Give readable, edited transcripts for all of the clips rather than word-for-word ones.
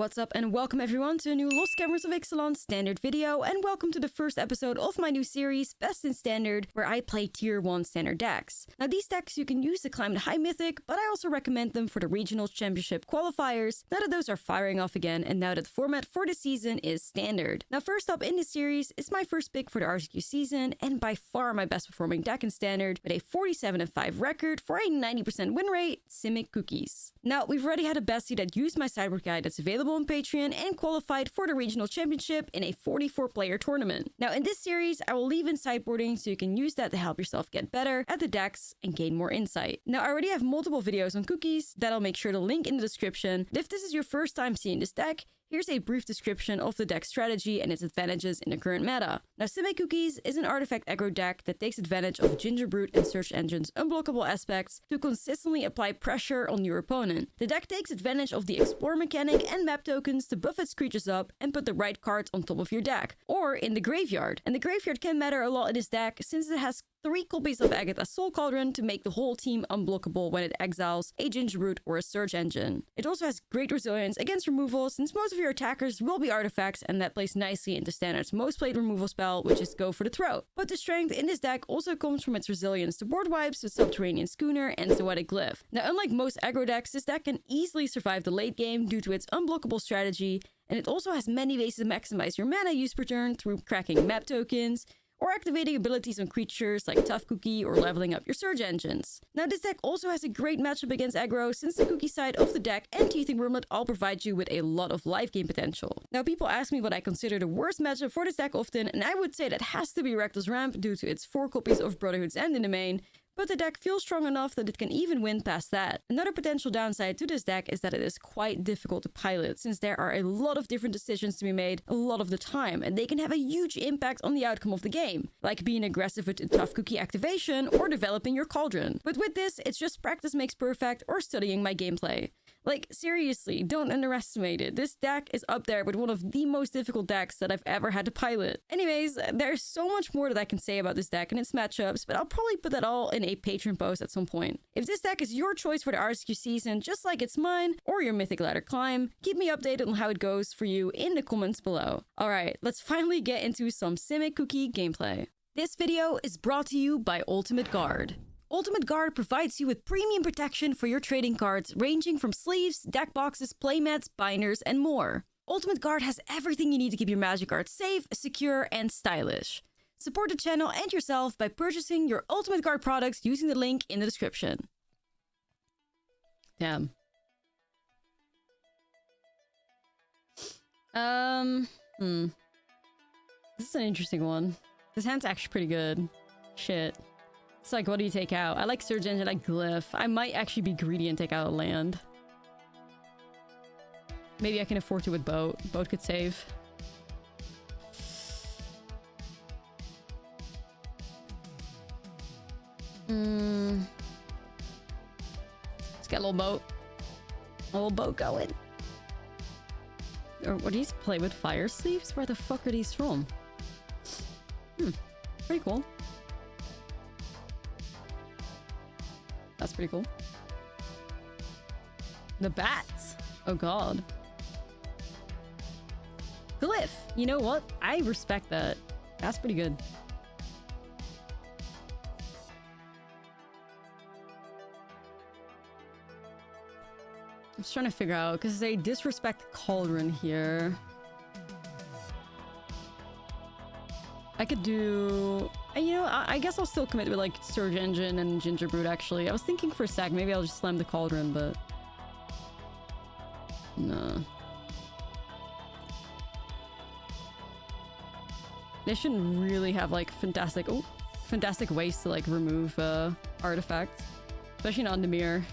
What's up and welcome everyone to a new Lost Caverns of Ixalan standard video, and welcome to the first episode of my new series, Best in Standard, where I play tier 1 standard decks. Now these decks you can use to climb the high mythic, but I also recommend them for the regional championship qualifiers, now that those are firing off again and now that the format for this season is standard. Now first up in this series is my first pick for the RCQ season, and by far my best performing deck in standard, with a 47-5 record for a 90% win rate, Simic Cookies. Now we've already had a bestie that used my sideboard guide that's available on Patreon and qualified for the regional championship in a 44-player tournament. Now in this series, I will leave in sideboarding so you can use that to help yourself get better at the decks and gain more insight. Now I already have multiple videos on cookies that I'll make sure to link in the description, but if this is your first time seeing this deck, here's a brief description of the deck strategy and its advantages in the current meta. Now, Simic Cookies is an artifact aggro deck that takes advantage of Gingerbrute and Search Engine's unblockable aspects to consistently apply pressure on your opponent. The deck takes advantage of the Explore mechanic and map tokens to buff its creatures up and put the right cards on top of your deck, or in the graveyard. And the graveyard can matter a lot in this deck since it has 3 copies of Agatha's Soul Cauldron to make the whole team unblockable when it exiles a Gingerbrute or a Search Engine. It also has great resilience against removal since most of your attackers will be artifacts, and that plays nicely into Standard's most played removal spell, which is Go for the Throat. But the strength in this deck also comes from its resilience to board wipes with Subterranean Schooner and Zoetic Glyph. Now unlike most aggro decks, this deck can easily survive the late game due to its unblockable strategy, and it also has many ways to maximize your mana use per turn through cracking map tokens, or activating abilities on creatures like Tough Cookie or leveling up your Search Engines. Now this deck also has a great matchup against aggro since the cookie side of the deck and Teething Wormlet all provide you with a lot of life gain potential. Now people ask me what I consider the worst matchup for this deck often, and I would say that has to be Reckless Ramp due to its 4 copies of Brotherhood's End in the main, but the deck feels strong enough that it can even win past that. Another potential downside to this deck is that it is quite difficult to pilot, since there are a lot of different decisions to be made a lot of the time, and they can have a huge impact on the outcome of the game, like being aggressive with a Tough Cookie activation or developing your Cauldron. But with this, it's just practice makes perfect or studying my gameplay. Like, seriously, don't underestimate it. This deck is up there with one of the most difficult decks that I've ever had to pilot. Anyways, there's so much more that I can say about this deck and its matchups, but I'll probably put that all in a Patreon post at some point. If this deck is your choice for the RSQ season, just like it's mine, or your Mythic Ladder climb, keep me updated on how it goes for you in the comments below. Alright, let's finally get into some Simic Cookie gameplay. This video is brought to you by Ultimate Guard. Ultimate Guard provides you with premium protection for your trading cards, ranging from sleeves, deck boxes, playmats, binders, and more. Ultimate Guard has everything you need to keep your Magic cards safe, secure, and stylish. Support the channel and yourself by purchasing your Ultimate Guard products using the link in the description. Damn. This is an interesting one. This hand's actually pretty good. Shit. It's like, what do you take out? I like Search Engine, I like Glyph. I might actually be greedy and take out a land. Maybe I can afford to with Boat. Boat could save. Let's get a little boat. A little boat going. Or what do you play with? Fire sleeves? Where the fuck are these from? Pretty cool. That's pretty cool. The bats. Oh god. Glyph. You know what? I respect that. That's pretty good. I'm just trying to figure out, because they disrespect Cauldron here. I could do... You know, I guess I'll still commit with like Surge Engine and Gingerbrute actually. I was thinking for a sec, maybe I'll just slam the Cauldron, but... No. They shouldn't really have like fantastic ways to like remove artifacts. Especially not in the mirror.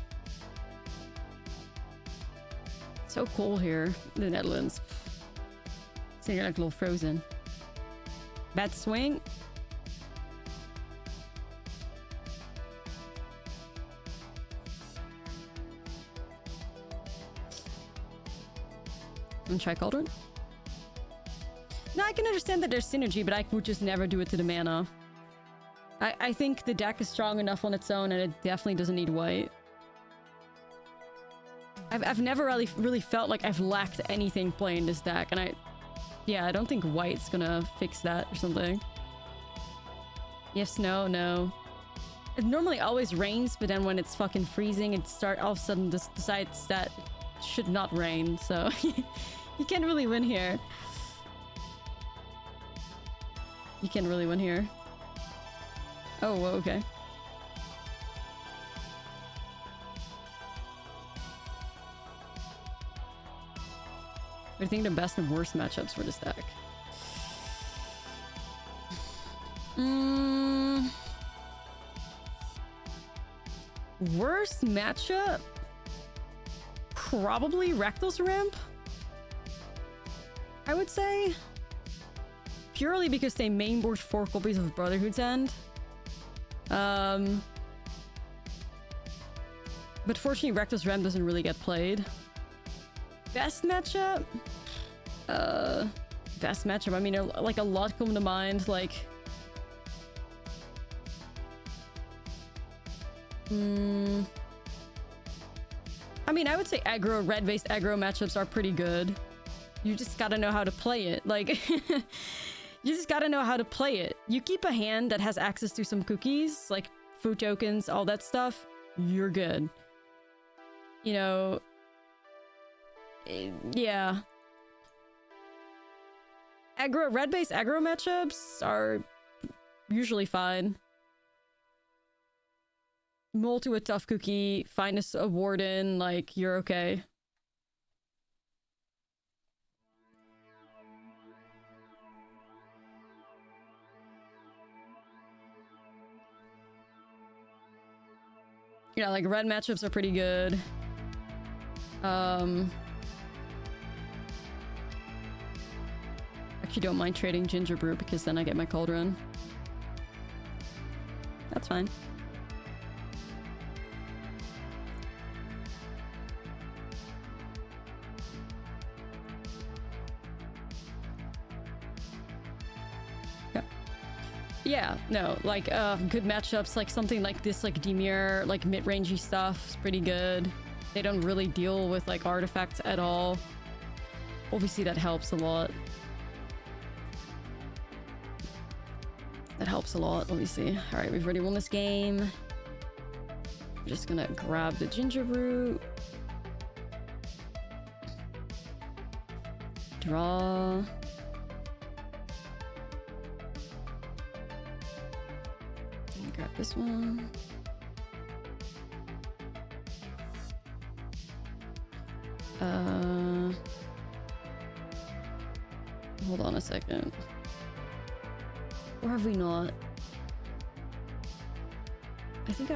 So cold here in the Netherlands. So you're like a little frozen. Bad swing. And try Cauldron. No, I can understand that there's synergy, but I would just never do it to the mana. I think the deck is strong enough on its own, and it definitely doesn't need white. I I've never really felt like I've lacked anything playing this deck, and I don't think white's gonna fix that or something. Yes, no, no. It normally always rains, but then when it's fucking freezing, it all of a sudden decides that it should not rain, so you can't really win here. You can't really win here. Oh, well, okay. What do you think the best and worst matchups for this deck? Worst matchup? Probably Reckless Ramp, I would say. Purely because they mainboard 4 copies of Brotherhood's End. But fortunately, Reckless Ramp doesn't really get played. Best matchup? Best matchup. I mean, like a lot come to mind. Like, I mean, I would say red-based aggro matchups are pretty good. You just gotta know how to play it. Like, you just gotta know how to play it. You keep a hand that has access to some cookies, like food tokens, all that stuff, you're good. You know, yeah. Red-based aggro matchups are usually fine. Mull to a tough cookie, find a warden, like, you're okay. Yeah, like, red matchups are pretty good. Actually don't mind trading Ginger Brew because then I get my Cauldron. That's fine. Yeah, no, like, good matchups, like something like this, like Dimir, like mid-rangey stuff is pretty good. They don't really deal with, like, artifacts at all. Obviously, that helps a lot. That helps a lot, obviously. Alright, we've already won this game. I'm just gonna grab the Ginger Brew. Draw. Grab this one. Hold on a second. Or have we not? I think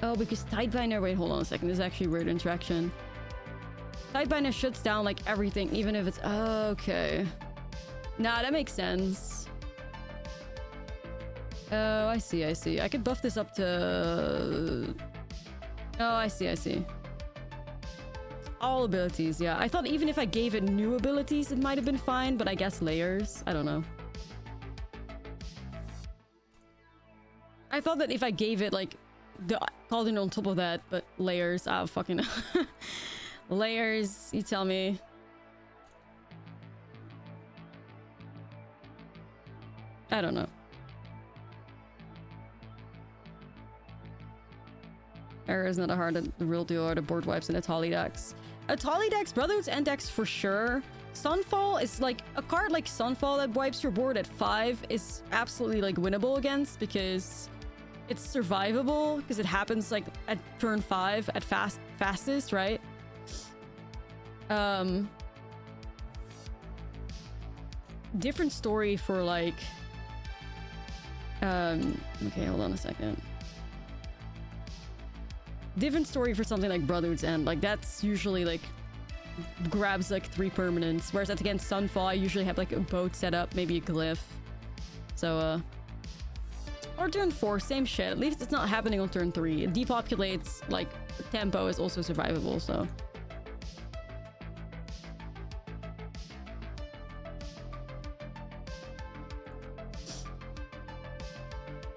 oh, because Tidebinder... Wait, hold on a second. This is actually a weird interaction. Tidebinder shuts down, like, everything, even if it's... okay. Nah, that makes sense. Oh, I see, I see. I could buff this up to... Oh, I see, I see. All abilities, yeah. I thought even if I gave it new abilities, it might have been fine, but I guess layers? I don't know. I thought that if I gave it, like, the Cauldron on top of that, but layers, oh, fucking... layers, you tell me. I don't know. Error is not a hard, the real deal are the board wipes and Atali decks. Atali decks, Brotherhood's End decks for sure. Sunfall is like, a card like Sunfall that wipes your board at 5 is absolutely like winnable against because it's survivable, because it happens like at turn 5 at fastest, right? Different story for like, okay, hold on a second. Different story for something like Brotherhood's End. Like, that's usually, like, grabs, like, 3 permanents. Whereas that's against Sunfall, I usually have, like, a boat set up, maybe a glyph. So, or turn 4, same shit. At least it's not happening on turn 3. It depopulates, like, tempo is also survivable, so...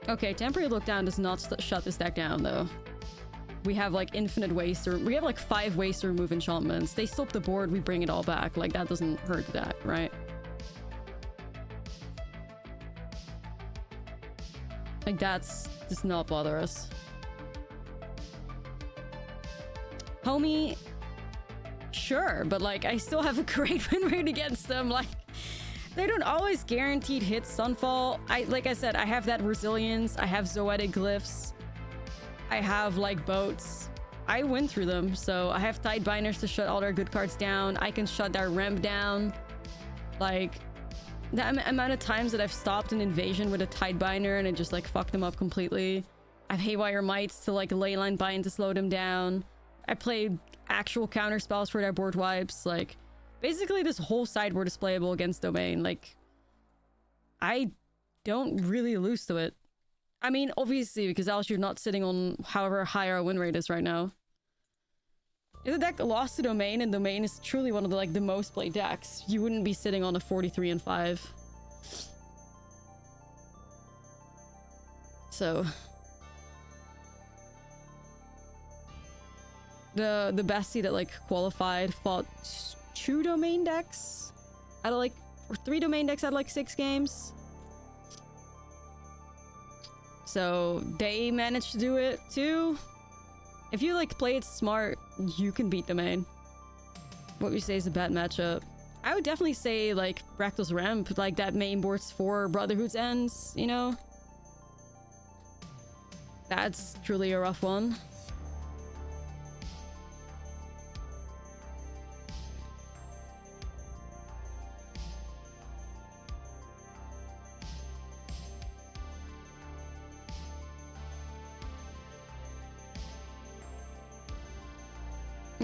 Okay, Temporary Lookdown does not shut this deck down, though. we have like infinite ways to... We have like 5 ways to remove enchantments. They stop the board, we bring it all back. Like, that doesn't hurt that, right? Like, that's... does not bother us. Homie... Sure, but like, I still have a great win rate against them. Like, they don't always guaranteed hit Sunfall. Like I said, I have that resilience. I have Zoetic Glyphs. I have like boats. I win through them. So I have Tidebinders to shut all their good cards down. I can shut their ramp down. Like, the amount of times that I've stopped an invasion with a Tidebinder and it just like fucked them up completely. I have Haywire Mites to like Leyline Bind to slow them down. I played actual counter spells for their board wipes. Like, basically this whole sideboard is playable against Domain. Like, I don't really lose to it. I mean, obviously, because else you're not sitting on however high our win rate is right now. If the deck lost to Domain and Domain is truly one of the like the most played decks, you wouldn't be sitting on a 43-5. So the bestie that like qualified fought 2 Domain decks out of like, or 3 Domain decks out of like 6 games. So they managed to do it too. If you like play it smart, you can beat Domain. What would you say is a bad matchup? I would definitely say like Rakdos Ramp, like that main board's for Brotherhood's Ends, you know? That's truly a rough one.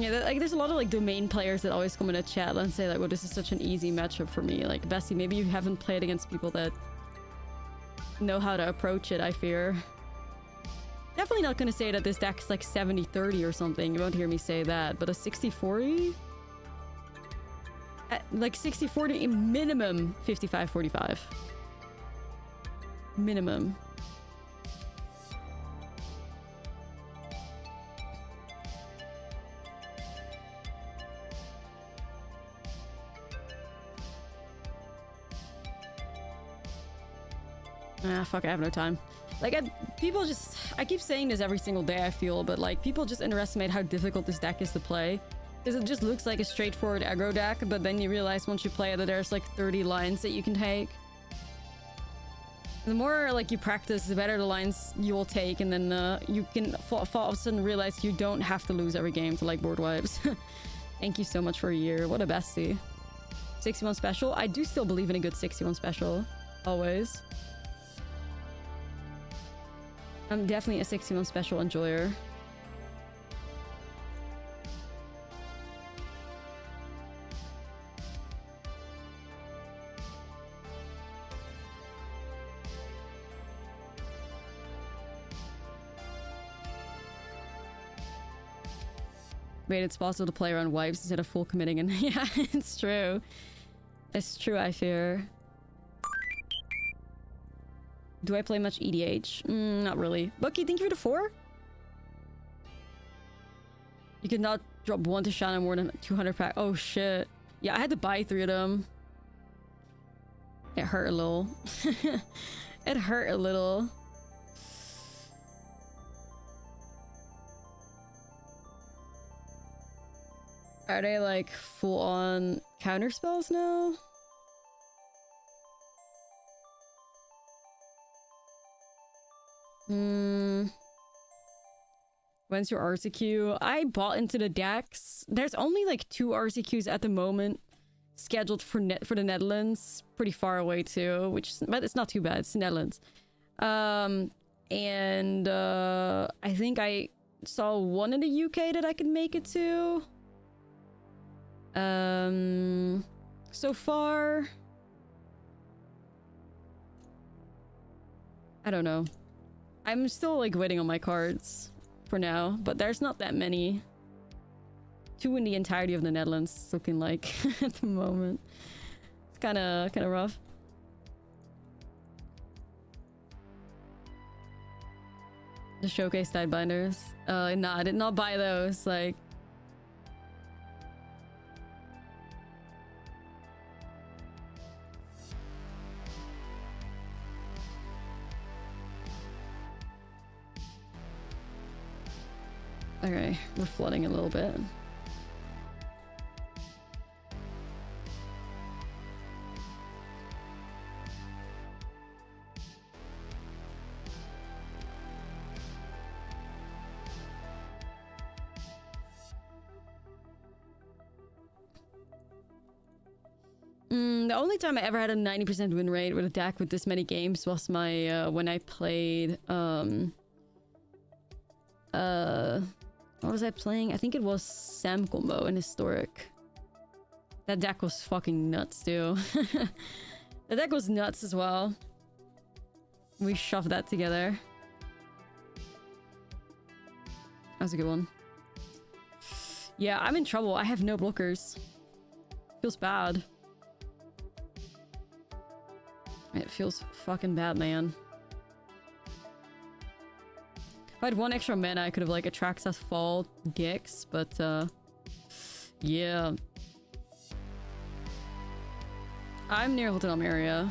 Yeah, like there's a lot of like Domain players that always come in a chat and say like, well, this is such an easy matchup for me. Like, Bessie, maybe you haven't played against people that know how to approach it, I fear. Definitely not gonna say that this deck's like 70-30 or something. You won't hear me say that, but a 60-40? Like 60-40, minimum 55-45. Minimum. Ah, fuck, I have no time. Like, people just... I keep saying this every single day, I feel, but, like, people just underestimate how difficult this deck is to play. Because it just looks like a straightforward aggro deck, but then you realize once you play it that there's, like, 30 lines that you can take. The more, like, you practice, the better the lines you will take, and then, you can all of a sudden realize you don't have to lose every game to, like, board wipes. Thank you so much for a year. What a bestie. 61 special? I do still believe in a good 61 special. Always. I'm definitely a 61 special enjoyer. Wait, it's possible to play around wipes instead of full committing, and yeah, it's true. It's true, I fear. Do I play much EDH? Not really. Bucky, thank you for the 4. You could not drop 1 to Shannon more than 200 pack. Oh shit. Yeah, I had to buy 3 of them. It hurt a little. It hurt a little. Are they like full on counter spells now? When's your RCQ? I bought into the decks. There's only like 2 RCQs at the moment scheduled for the Netherlands. Pretty far away too, but it's not too bad. It's the Netherlands. I think I saw one in the UK that I could make it to. So far, I don't know. I'm still like waiting on my cards for now, but there's not that many. 2 in the entirety of the Netherlands, looking like at the moment. It's kind of rough. The showcase tide binders. No, I did not buy those. Like, okay, we're flooding a little bit. The only time I ever had a 90% win rate with a deck with this many games was my when I played what was I playing? I think it was Sam Combo in Historic. That deck was fucking nuts too. The deck was nuts as well. We shoved that together. That was a good one. Yeah, I'm in trouble. I have no blockers. Feels bad. It feels fucking bad, man. If I had one extra mana, I could have like Atraxas Fall Gix, but yeah. I'm near Hilton area.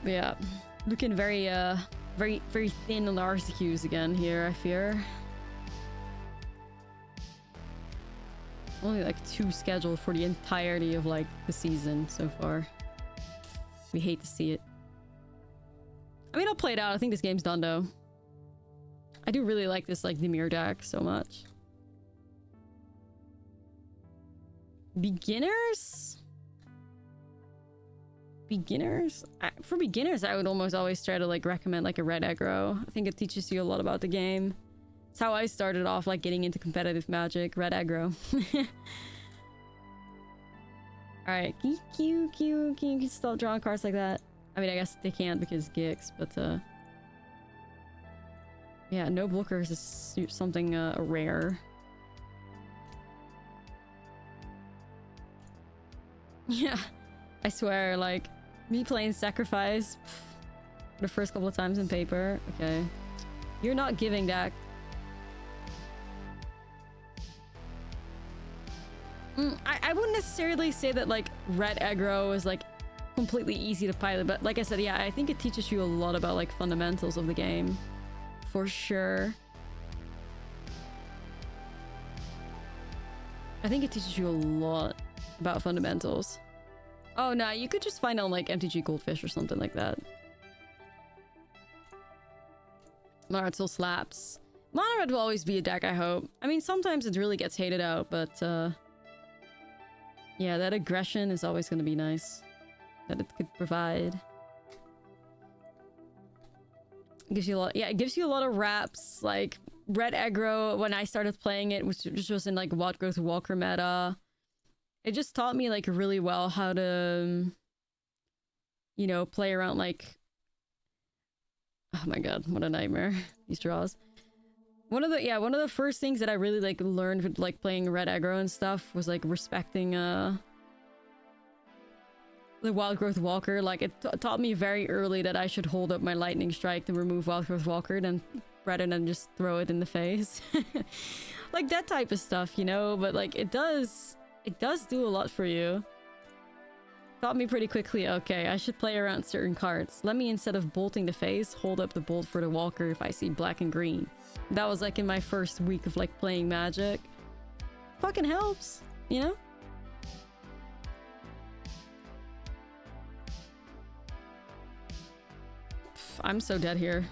But yeah, looking very very thin on the RCQs again here, I fear. Only like 2 scheduled for the entirety of like the season so far. We hate to see it. I mean, I'll play it out. I think this game's done though. I do really like this like Dimir deck so much. Beginners? For beginners, I would almost always try to like recommend like a red aggro. I think it teaches you a lot about the game. It's how I started off like getting into competitive Magic. Red aggro. Alright, can you stop drawing cards like that? I mean, I guess they can't because Gix, but yeah, no blockers is something rare. Yeah, I swear, like, me playing Sacrifice the first couple of times in paper. Okay. You're not giving that. I wouldn't necessarily say that, like, red aggro is, like, completely easy to pilot, but like I said, yeah, I think it teaches you a lot about, like, fundamentals of the game. For sure. I think it teaches you a lot about fundamentals. Oh, no, you could just find on, like, MTG Goldfish or something like that. Martel slaps. Mono red will always be a deck, I hope. I mean, sometimes it really gets hated out, but, yeah, that aggression is always going to be nice. That it could provide. It gives you a lot... Yeah, it gives you a lot of wraps. Like, red aggro, when I started playing it, which was in, like, Wild Growth Walker meta... It just taught me, like, really well how to, you know, play around, like... Oh my god, what a nightmare. These draws. One of the first things that I really, like, learned with, like, playing red aggro and stuff was, like, respecting, the Wild Growth Walker. Like, it taught me very early that I should hold up my Lightning Strike to remove Wild Growth Walker rather than just throw it in the face. Like, that type of stuff, you know? But, like, it does do a lot for you. Taught me pretty quickly, okay, I should play around certain cards. Let me, instead of bolting the face, hold up the bolt for the Walker if I see black and green. That was, like, in my first week of, like, playing Magic. Fucking helps, you know? I'm so dead here.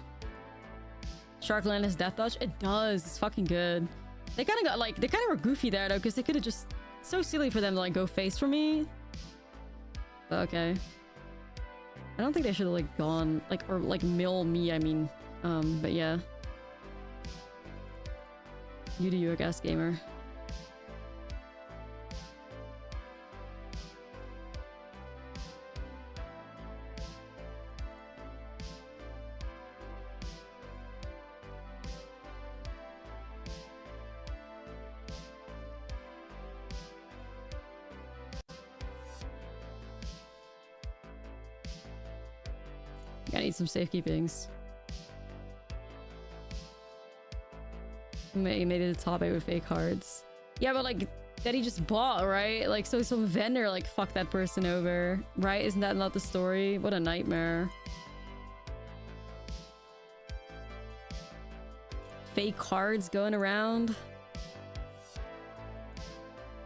Sharkland has Death Touch? It does. It's fucking good. They kind of got, like, they kind of were goofy there, though, because they could have just... So silly for them to, like, go face for me. But okay. I don't think they should have, like, gone... Like, or, like, mill me, I mean. But yeah. You do you, I guess, gamer. I need some safekeepings. He made it a top 8 with fake cards. Yeah, but like that he just bought, right? Like, so some vendor like fucked that person over, right? Isn't that not the story? What a nightmare. Fake cards going around.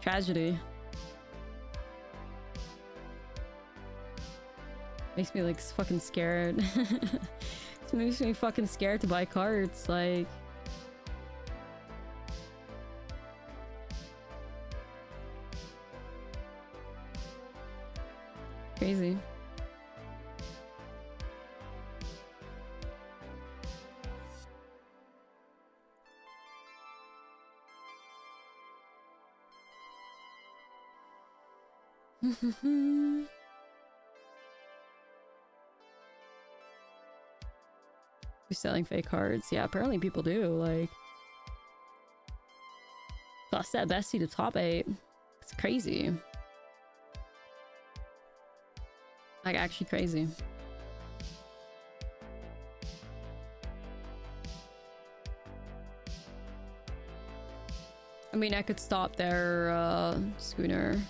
Tragedy. Makes me like fucking scared. It makes me fucking scared to buy cards, like. Crazy. Who's selling fake cards? Yeah, apparently people do. Like, lost that bestie to top 8. It's crazy. Like, actually crazy. I mean, I could stop their schooner.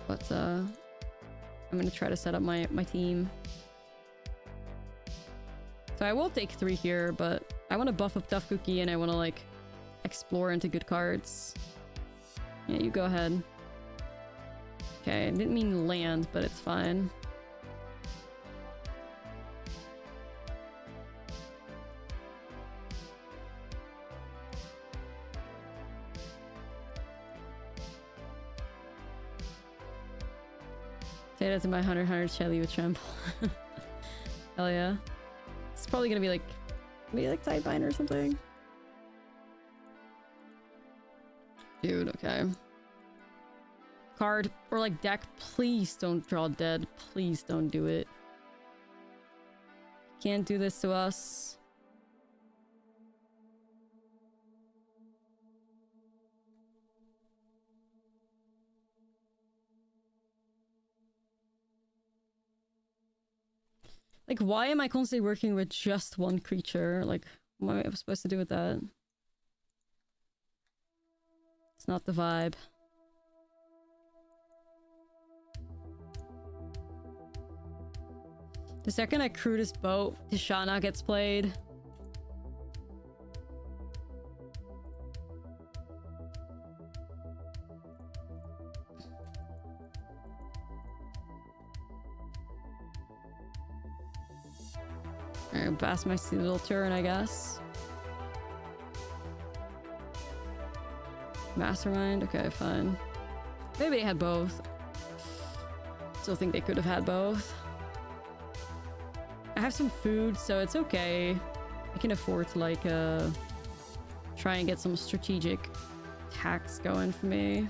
But I'm gonna try to set up my team. So I will take 3 here, but I want to buff up Tough Cookie and I want to like explore into good cards. Yeah, you go ahead. Okay, I didn't mean land, but it's fine. Say that to my 100 Shelly with trample. Hell yeah. It's probably gonna be like Tidebinder or something. Dude, okay. Card or like deck, please don't draw dead. Please don't do it. Can't do this to us. Like, why am I constantly working with just one creature? Like, what am I supposed to do with that? It's not the vibe. The second I crew this boat, Tishana gets played. Alright, pass my little turn, I guess. Mastermind? Okay, fine. Maybe they had both. Still think they could have had both. I have some food, so it's okay. I can afford to like try and get some strategic attacks going for me.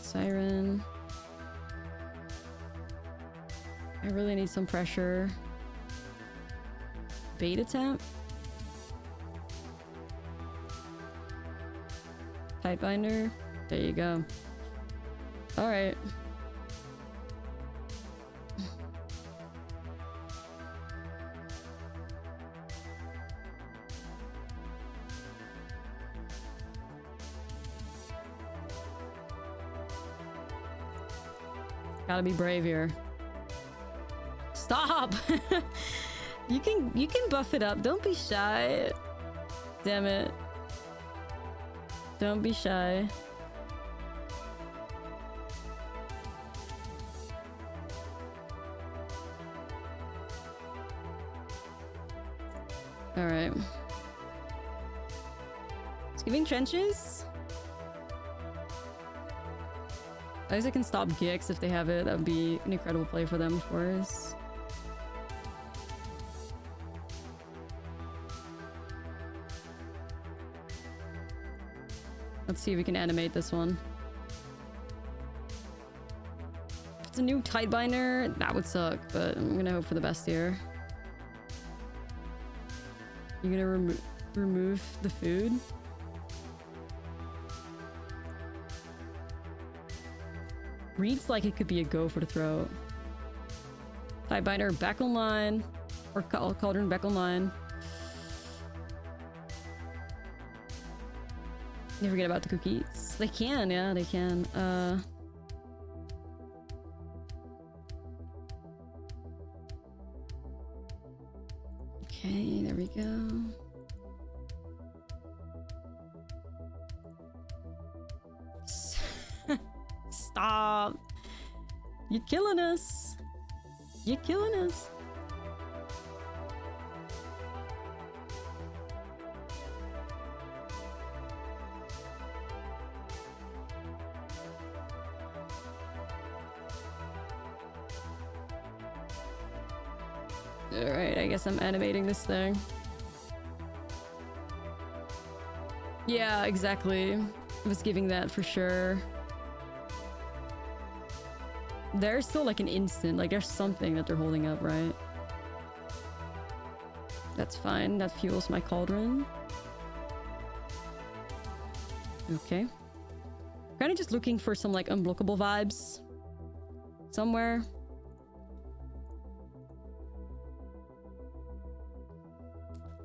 Siren. I really need some pressure. Bait attempt. Tidebinder. There you go. All right. Gotta be brave here. Stop! You can buff it up. Don't be shy. Damn it. Don't be shy. Alright. It's giving trenches. At least I can stop Gix if they have it. That would be an incredible play for them, of course. Let's see if we can animate this one. If it's a new Tidebinder, that would suck, but I'm gonna hope for the best here. You're gonna remove the food? reads like it could be a go for the throat. Sidebinder back online. Or Cauldron back online. Never forget about the cookies. They can, yeah, they can. Okay, there we go. Stop. You're killing us. You're killing us. Alright, I guess I'm animating this thing. Yeah, exactly. I was giving that for sure. There's still like an instant, like there's something that they're holding up, right? That's fine, that fuels my cauldron. Okay. Kind of just looking for some like unblockable vibes somewhere.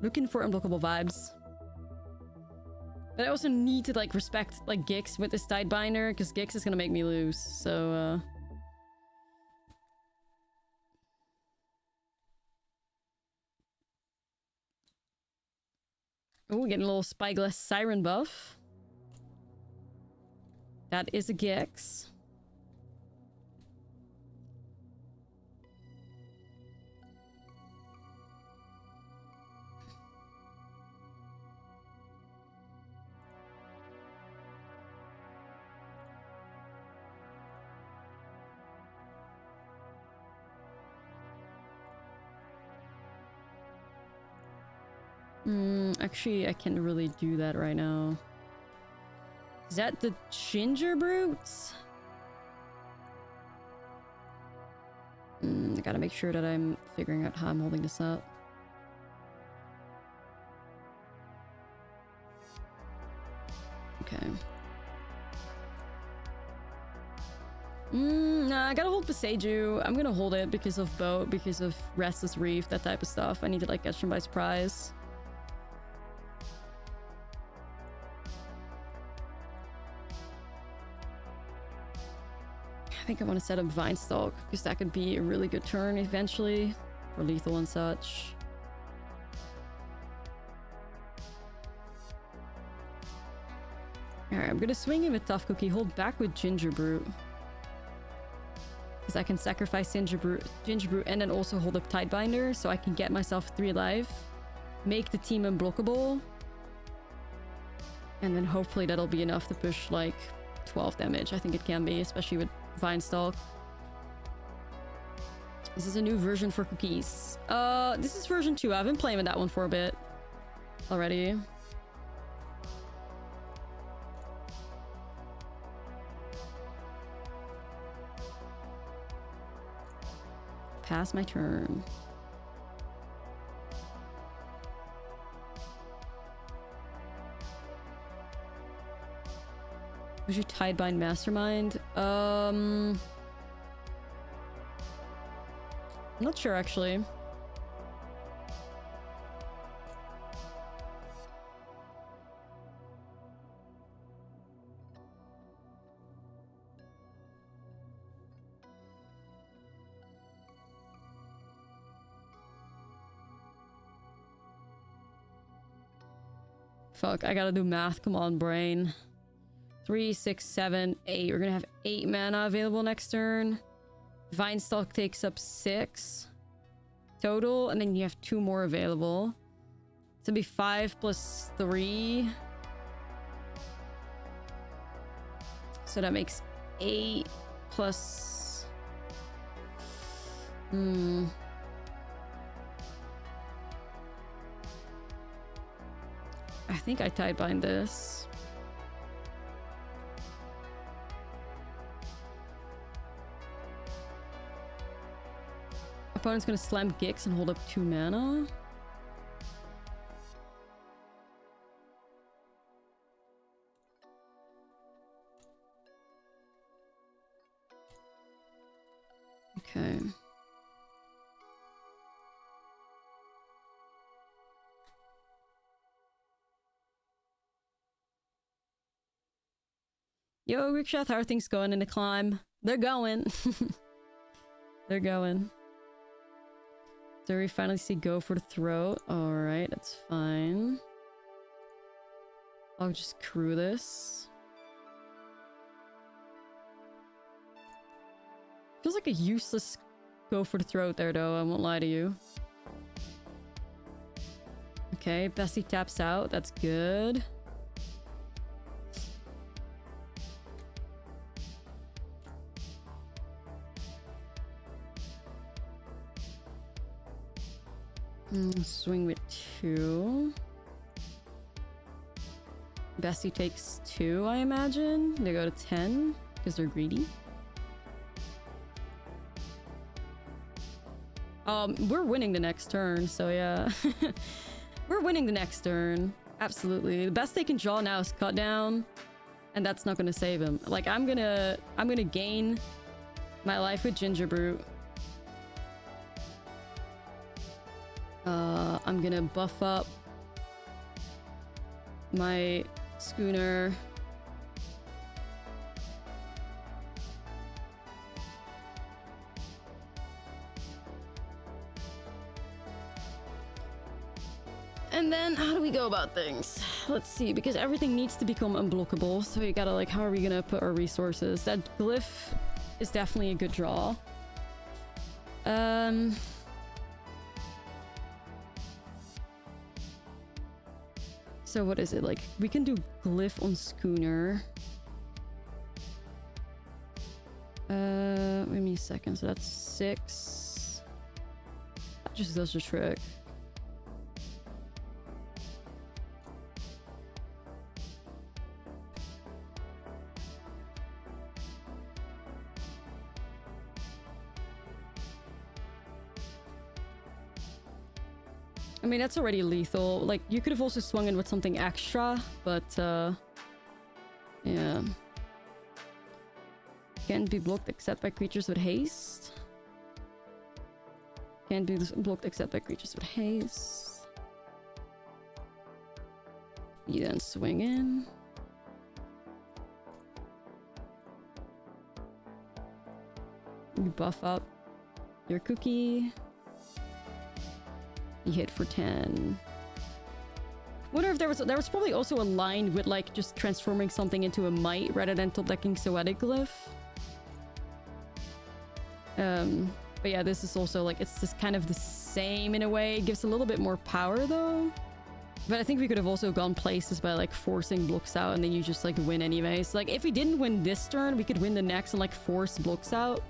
Looking for unblockable vibes. But I also need to like respect like Gix with this Sidebinder, because Gix is gonna make me lose, so oh, getting a little Spyglass Siren buff. That is a Gix. Actually, I can't really do that right now. Is that the Ginger Brutes? I gotta make sure that I'm figuring out how I'm holding this up. Okay. Nah, I gotta hold Beseju. I'm gonna hold it because of Boat, because of Restless Reef, that type of stuff. I need to like catch them by surprise. I think I want to set up Vinestalk, because that could be a really good turn eventually. For lethal and such. Alright, I'm gonna swing in with Tough Cookie, hold back with Ginger Brute. Because I can sacrifice Ginger Brute, and then also hold up Tidebinder, so I can get myself 3 life. Make the team unblockable. And then hopefully that'll be enough to push like 12 damage. I think it can be, especially with Vinestalk. This is a new version for cookies. This is version 2. I've been playing with that one for a bit already. Pass my turn. Would you Tidebind Mastermind? I'm not sure actually. Fuck, I gotta do math. Come on, brain. 3, 6, 7, 8. We're gonna have 8 mana available next turn. Vinestalk takes up 6 total, and then you have 2 more available. So it'd be 5 plus 3. So that makes 8 plus... I think I Tidebind this. Opponent's gonna slam Gix and hold up 2 mana. Okay. Yo, Rickshaw, how are things going in the climb? They're going. They're going. So we finally see go for the throat. Alright, that's fine. I'll just crew this. Feels like a useless go for the throat there, though. I won't lie to you. Okay, Bessie taps out. That's good. Swing with 2. Bessie takes 2, I imagine. They go to 10 because they're greedy. We're winning the next turn, so yeah. We're winning the next turn. Absolutely. The best they can draw now is cut down, and that's not gonna save him. Like, I'm gonna gain my life with Ginger Brute. I'm gonna buff up my schooner. And then how do we go about things? Let's see, because everything needs to become unblockable, so you gotta, like, how are we gonna put our resources? That glyph is definitely a good draw. So what is it? Like, we can do glyph on schooner. Wait me a second. So that's 6. That just does the trick. I mean, that's already lethal. Like, you could have also swung in with something extra, but, yeah. Can't be blocked except by creatures with haste. Can't be blocked except by creatures with haste. You then swing in. You buff up your cookie. You hit for 10. Wonder if there was probably also a line with, like, just transforming something into a might rather than top decking Soetic Glyph. But yeah, this is also, like, it's just kind of the same in a way. It gives a little bit more power though. But I think we could have also gone places by, like, forcing blocks out and then you just, like, win anyways. Like, if we didn't win this turn, we could win the next and, like, force blocks out.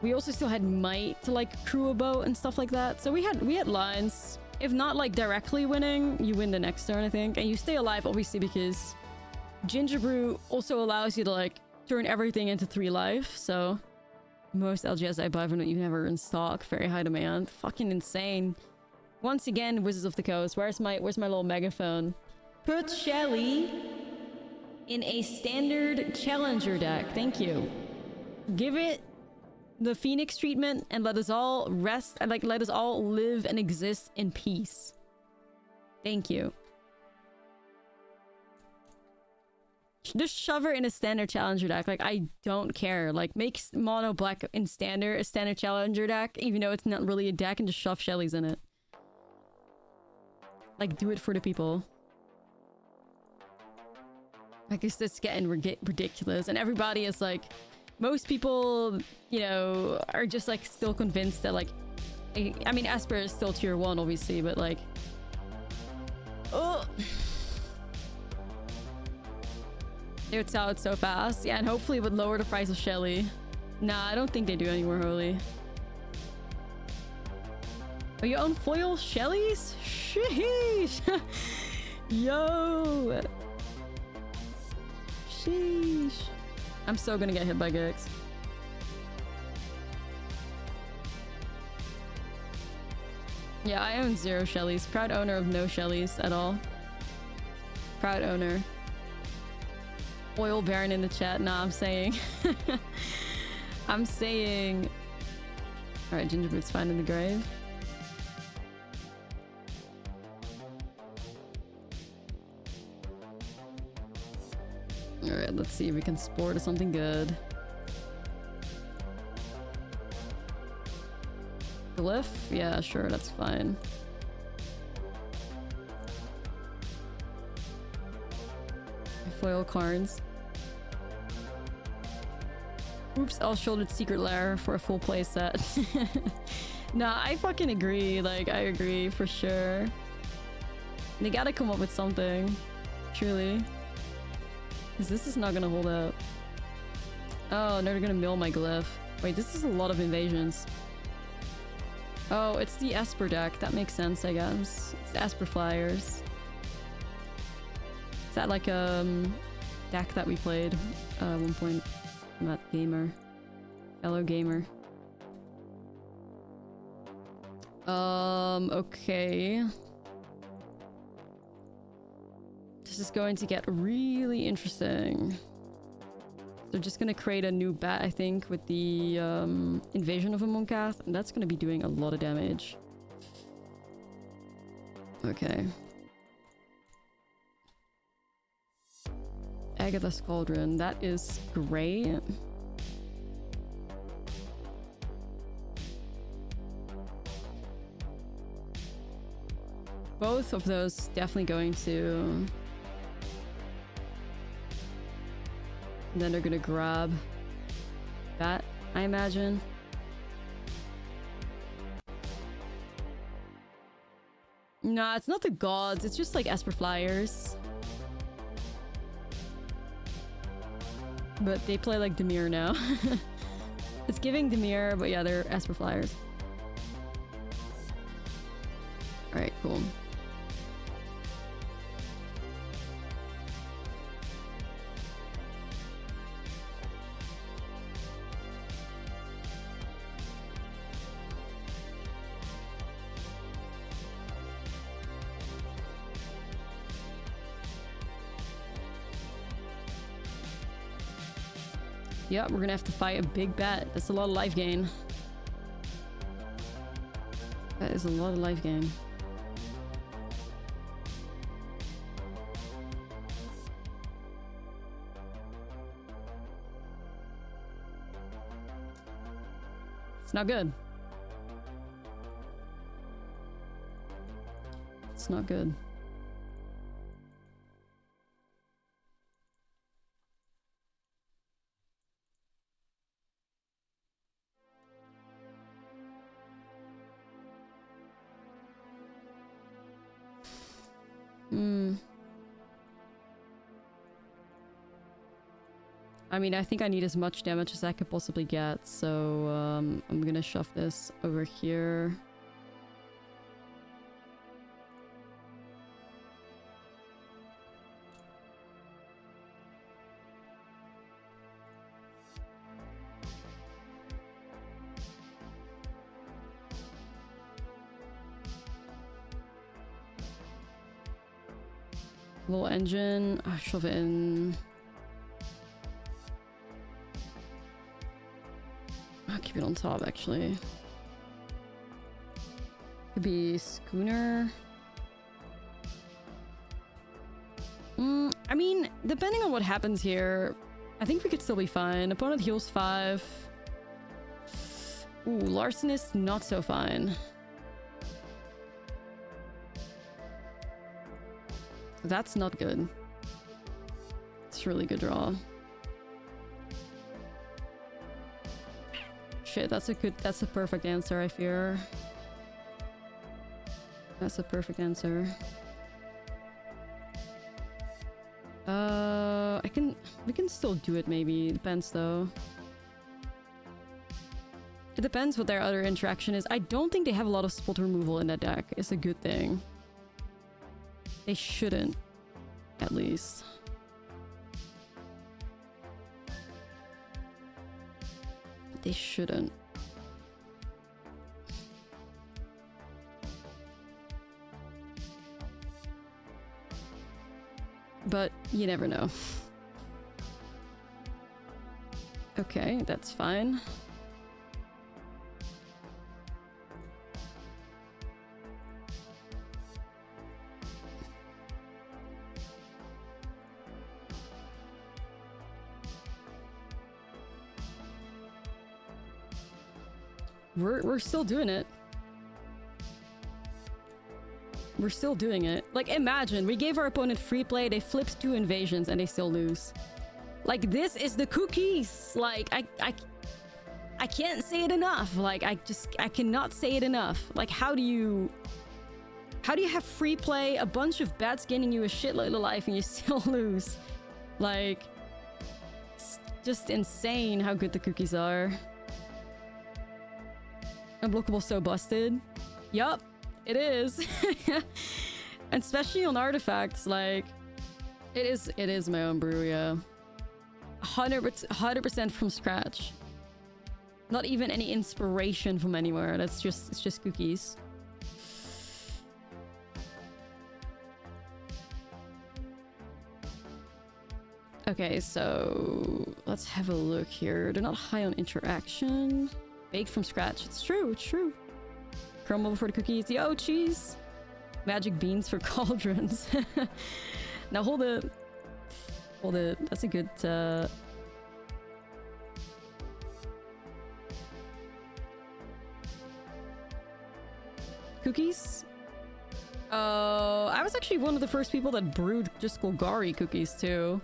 We also still had might to, like, crew a boat and stuff like that. So we had lines. If not, like, directly winning, you win the next turn, I think. And you stay alive, obviously, because Ginger Brew also allows you to, like, turn everything into 3 life. So most LGS I buy from you never in stock. Very high demand. Fucking insane. Once again, Wizards of the Coast. Where's my little megaphone? Put Shelly in a standard challenger deck. Thank you. Give it the Phoenix treatment and let us all rest and, like, let us all live and exist in peace. Thank you. Just shove her in a standard challenger deck. Like, I don't care. Like, make mono black in standard a standard challenger deck, even though it's not really a deck, and just shove Shelly's in it. Like, do it for the people. I guess that's getting ridiculous, and everybody is like, most people, you know, are just, like, still convinced that, like, I mean, Esper is still tier 1, obviously, but, like, oh, it's out so fast. Yeah, and hopefully it would lower the price of Shelly. Nah, I don't think they do anymore, Holy. Oh, you own foil Shellys? Sheesh! Yo! Sheesh. I'm so gonna get hit by Gix. Yeah, I own 0 Shellys. Proud owner of no Shellys at all. Proud owner. Oil Baron in the chat. Nah, I'm saying. I'm saying... Alright, Gingerboot's fine in the grave. Alright, let's see if we can spore to something good. Glyph? Yeah, sure, that's fine. Foil cards. Oops, I'll shoulder Secret Lair for a full playset. Nah, I fucking agree. Like, I agree for sure. They gotta come up with something. Truly. Because this is not gonna hold up. Oh, no, they're gonna mill my glyph. Wait, this is a lot of invasions. Oh, it's the Esper deck. That makes sense, I guess. It's the Esper Flyers. Is that like a deck that we played at one point? Not gamer. Fellow gamer. Okay. This is going to get really interesting. They're just gonna create a new bat, I think, with the invasion of a Monkath, and that's gonna be doing a lot of damage. Okay. Agatha's Cauldron, that is great. Both of those definitely going to... Then they're gonna grab that, I imagine. Nah, it's not the gods, it's just like Esper Flyers. But they play like Dimir now. It's giving Dimir, but yeah, they're Esper Flyers. Alright, cool. Yep, we're gonna have to fight a big bet. That's a lot of life gain. That is a lot of life gain. It's not good. It's not good. I mean, I think I need as much damage as I could possibly get, so I'm gonna shove this over here. Little engine, I'll shove it in. I'll keep it on top, actually. Could be Schooner. I mean, depending on what happens here, I think we could still be fine. Opponent heals 5. Ooh, Larcenist, not so fine. That's not good. It's a really good draw. Shit, that's a perfect answer, I fear. That's a perfect answer. We can still do it maybe. Depends though. It depends what their other interaction is. I don't think they have a lot of spot removal in that deck. It's a good thing. They shouldn't, at least. They shouldn't. But you never know. Okay, that's fine. We're still doing it. We're still doing it. Like, imagine, we gave our opponent free play, they flipped 2 invasions, and they still lose. Like, this is the cookies! Like, I can't say it enough. Like, I cannot say it enough. Like, how do you have free play, a bunch of bats gaining you a shitload of life, and you still lose? Like, it's just insane how good the cookies are. Unblockable so busted. Yup, it is. And especially on artifacts, like, it is my own brew, yeah. 100% from scratch. Not even any inspiration from anywhere. It's just cookies. Okay, so let's have a look here. They're not high on interaction. Baked from scratch. It's true, it's true. Crumble for the cookies. Yo, cheese! Magic beans for cauldrons. Now hold it. Hold it. That's a good... Cookies? I was actually one of the first people that brewed just Golgari cookies too.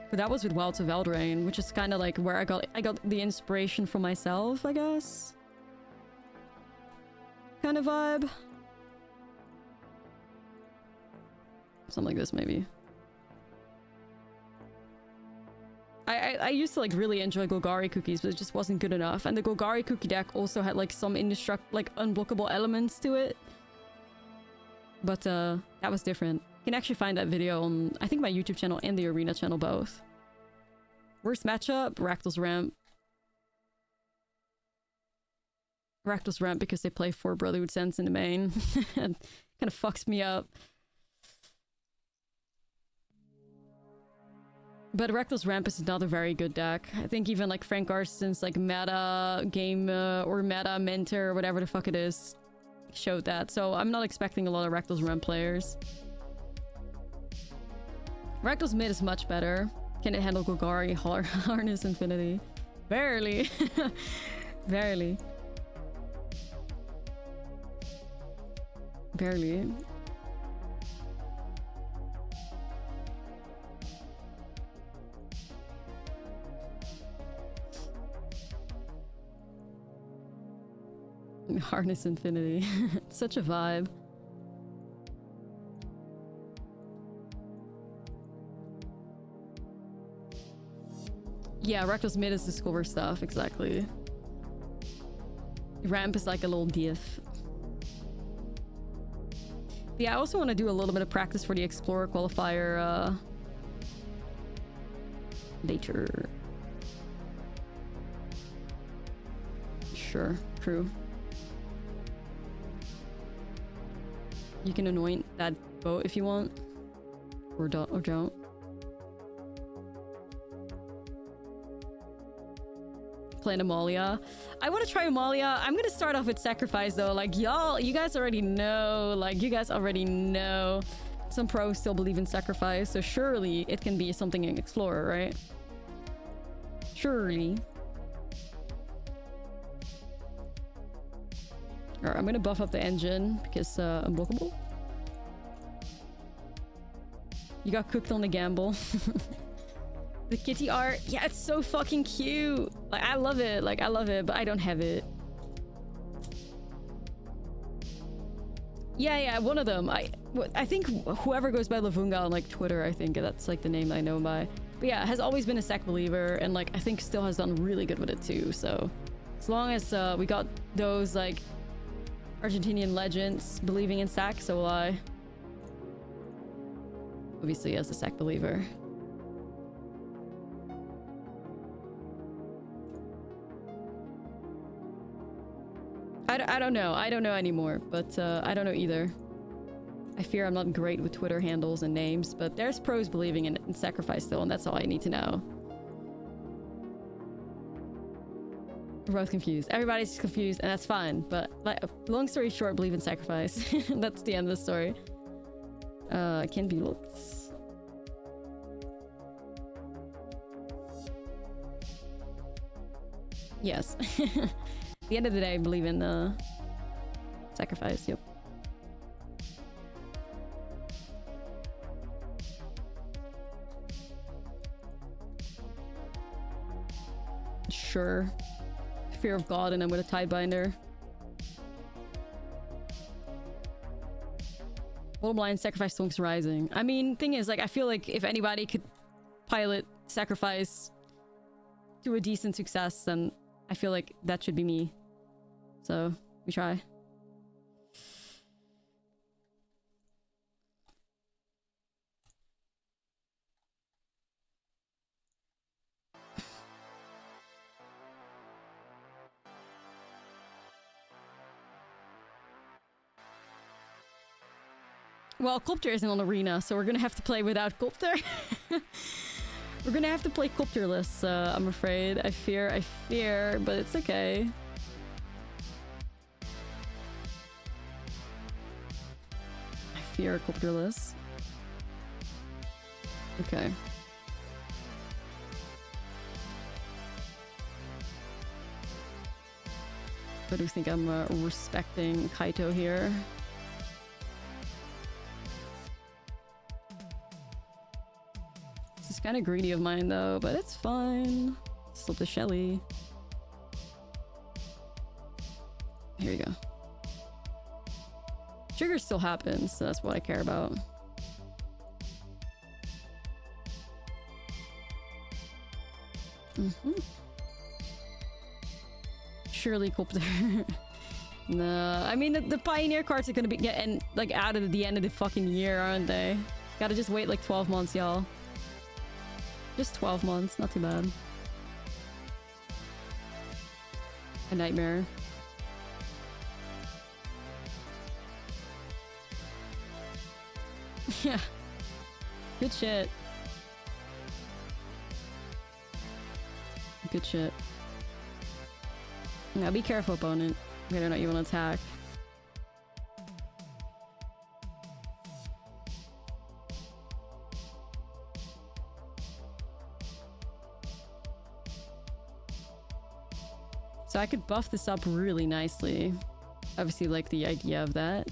But that was with Wilds of Eldraine, which is kind of like where I got the inspiration from myself, I guess. Kind of vibe. Something like this, maybe. I used to like really enjoy Golgari cookies, but it just wasn't good enough. And the Golgari cookie deck also had like some unblockable elements to it. But that was different. You can actually find that video on, I think, my YouTube channel and the Arena channel both. Worst matchup? Rakdos Ramp. Rakdos Ramp because they play 4 Brotherhood Sense in the main. And kind of fucks me up. But Rakdos Ramp is not a very good deck. I think even like Frank Garston's like meta game or meta mentor or whatever the fuck it is showed that. So I'm not expecting a lot of Rakdos Ramp players. Rakdos mid is much better. Can it handle Golgari Harness Infinity? Barely. Barely. Barely. Harness Infinity. Such a vibe. Yeah, Rakdos mid is the score stuff, exactly. Ramp is like a little diff. But yeah, I also want to do a little bit of practice for the Explorer qualifier later. Sure, true. You can anoint that boat if you want. Or don't. Playing Amalia. I want to try Amalia. I'm gonna start off with Sacrifice though. Like, you guys already know. Like, you guys already know. Some pros still believe in Sacrifice, so surely it can be something in Explorer, right? Surely. Alright, I'm gonna buff up the engine because unblockable. You got cooked on the gamble. The kitty art, yeah, it's so fucking cute. Like, I love it. Like, I love it, but I don't have it. Yeah, one of them. I think whoever goes by Lavunga on like Twitter, I think that's like the name I know by. But yeah, has always been a Sac believer, and like I think still has done really good with it too. So as long as we got those like Argentinian legends believing in Sac, so will I. Obviously as a Sac believer. I don't know. I don't know anymore, but I don't know either. I fear I'm not great with Twitter handles and names, but there's pros believing in Sacrifice still, and that's all I need to know. We're both confused. Everybody's confused, and that's fine. But like, long story short, believe in sacrifice. That's the end of the story. Can be looked. Yes. At the end of the day, I believe in sacrifice. Yep. Sure. Fear of God, and I'm with a Tidebinder. Bottom line, sacrifice Stonks Rising. I mean, thing is, like, I feel like if anybody could pilot sacrifice to a decent success, then I feel like that should be me. So, we try. Well, Copter isn't on Arena, so we're gonna have to play without Copter. We're gonna have to play Copterless, I'm afraid. I fear, but it's okay. I fear Copterless. Okay. I do think I'm respecting Kaito here. It's kind of greedy of mine though, but it's fine. Slip the Shelly. Here you go. Trigger still happens, so that's what I care about. Surely Copter. No, I mean the Pioneer cards are gonna be getting like out of the end of the fucking year, aren't they? Gotta just wait like 12 months, y'all. Just 12 months, not too bad. A nightmare. Yeah. Good shit. Good shit. Now be careful, opponent. Whether or not you want to attack. So I could buff this up really nicely. Obviously, like the idea of that.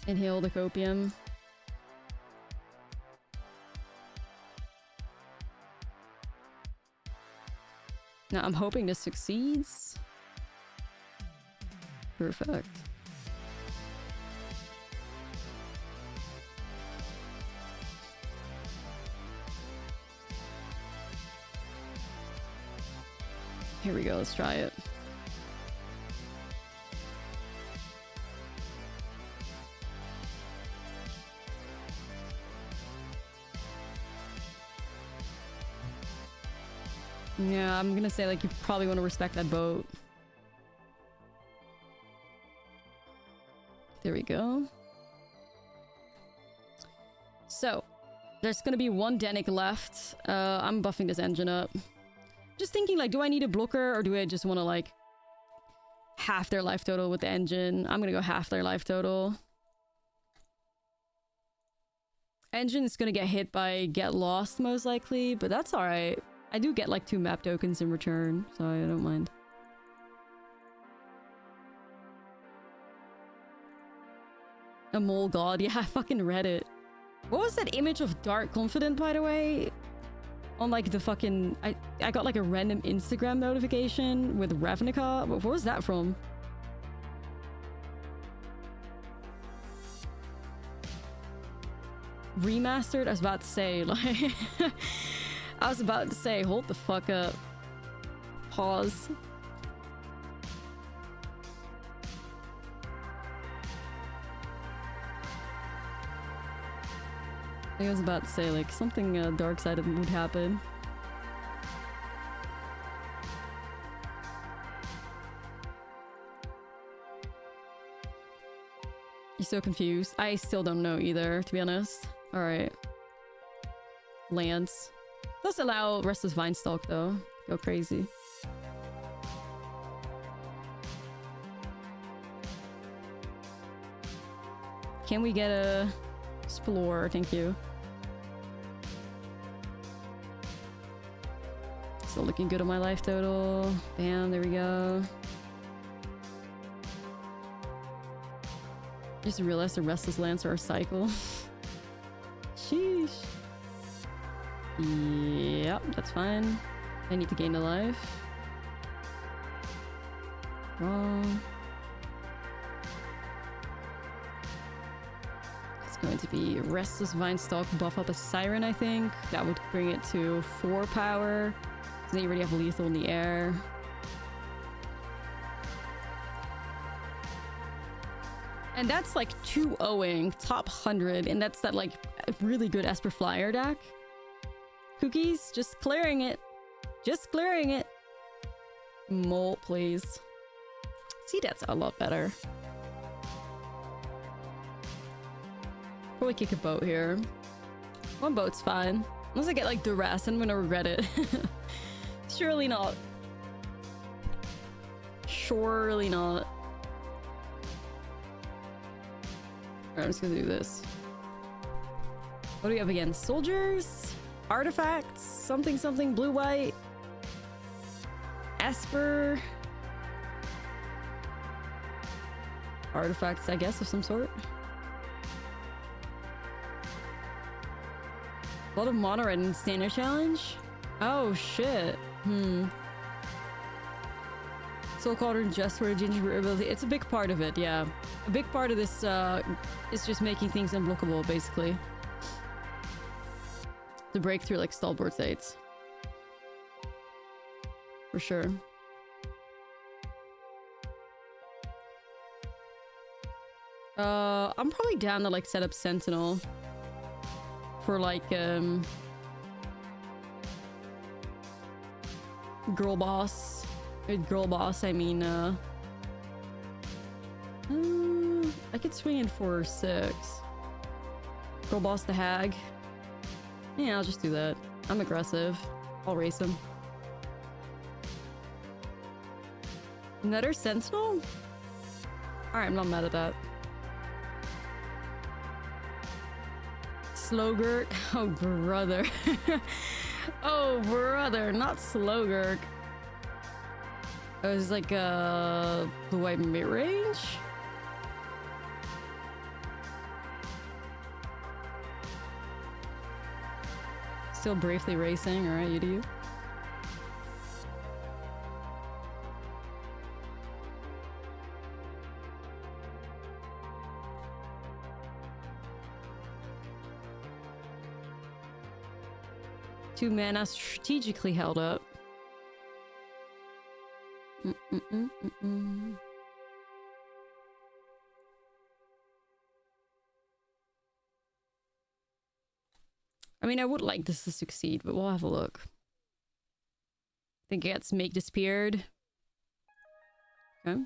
Inhale the copium. Now I'm hoping this succeeds. Perfect. Here we go, let's try it. Yeah, I'm gonna say like you probably want to respect that boat. There we go. So, there's gonna be one Denic left. I'm buffing this engine up. Just thinking like, do I need a blocker or do I just want to like half their life total with the engine? I'm gonna go half their life total. Engine is gonna get hit by Get Lost most likely, but that's alright. I do get like 2 map tokens in return, so I don't mind. A mole god, yeah, I fucking read it. What was that image of Dark Confident, by the way? On like the fucking... I got like a random Instagram notification with Ravnica. What was that from? Remastered? I was about to say, like... I was about to say, hold the fuck up. Pause. I was about to say, like, something dark-sided would happen. You're so confused. I still don't know either, to be honest. Alright. Lands. Does allow Restless Vinestalk, though. Go crazy. Can we get a Explore? Thank you. Still looking good on my life total. Bam, there we go. Just realized the Restless Lands are a cycle. Sheesh. Yep, that's fine. I need to gain a life. Wrong. It's going to be Restless Vinestalk, buff up a Siren, I think. That would bring it to 4 power. So then you already have lethal in the air. And that's like 2-0ing top 100, and that's that like really good Esper Flyer deck. Cookies, just clearing it. Just clearing it. Molt, please. See, that's a lot better. Probably kick a boat here. 1 boat's fine. Unless I get like duress, I'm gonna regret it. Surely not. Surely not. Alright, I'm just gonna do this. What do we have again? Soldiers? Artifacts? Something something blue-white? Esper? Artifacts, I guess, of some sort. A lot of mono red in standard challenge? Oh shit. Soul Cauldron just for a ginger ability. It's a big part of it, yeah. A big part of this is just making things unblockable, basically. To break through like Sideboard states. For sure. I'm probably down to like set up Sentinel. For like girl boss. With girl boss, I mean I could swing in for 6. Girl boss the hag. Yeah, I'll just do that. I'm aggressive. I'll race him. Another Sentinel? Alright, I'm not mad at that. Slowgurk. Oh, brother. Oh, brother. Not Slowgurk. It was like a blue-white mid-range? Still briefly racing. Alright, you do you. Two mana strategically held up. I mean, I would like this to succeed, but we'll have a look. I think it gets Make Disappeared. Okay.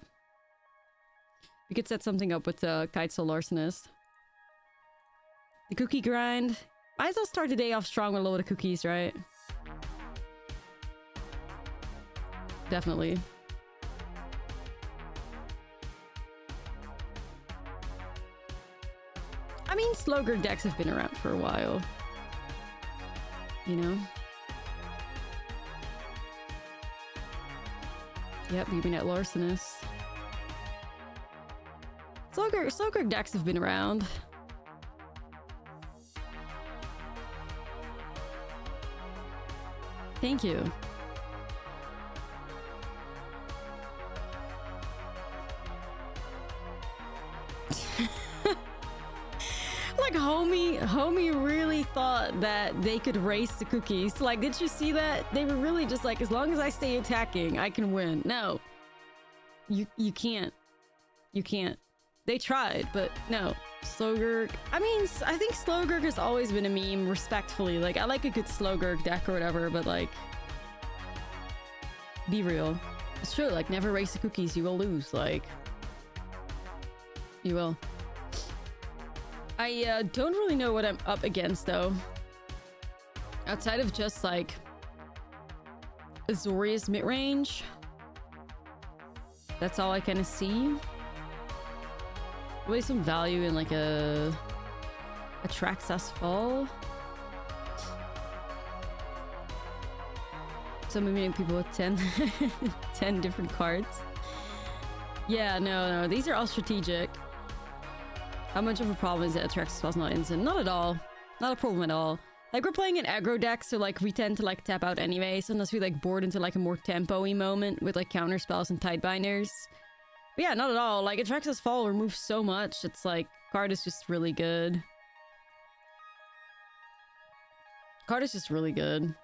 We could set something up with the Kitesail Larcenist. The cookie grind. Might as well start the day off strong with a load of cookies, right? Definitely. I mean, Slowgurk decks have been around for a while. You know? Yep, you mean at Larcenist. Slowgurk decks have been around. Thank you. Like homie really thought that they could race the cookies. Like, did you see that? They were really just like, as long as I stay attacking, I can win. No. You can't. You can't. They tried, but no. Slowgurk. I mean, I think Slowgurk has always been a meme, respectfully. Like, I like a good Slowgurk deck or whatever, but like, be real. It's true, like, never race the cookies, you will lose. Like, you will. I don't really know what I'm up against though. Outside of just like Azorius mid-range. That's all I kind of see. Really some value in like a Traxxas Fall. So I'm meeting people with 10 10 different cards. Yeah, no, these are all strategic. How much of a problem is it Traxxas Fall's not instant? Not at all. Not a problem at all. Like, we're playing an aggro deck, so like we tend to like tap out anyways, unless we like board into like a more tempo-y moment with like counter spells and Tidebinders. But yeah, not at all. Like, Traxxas Fall removes so much. It's like, card is just really good. Card is just really good.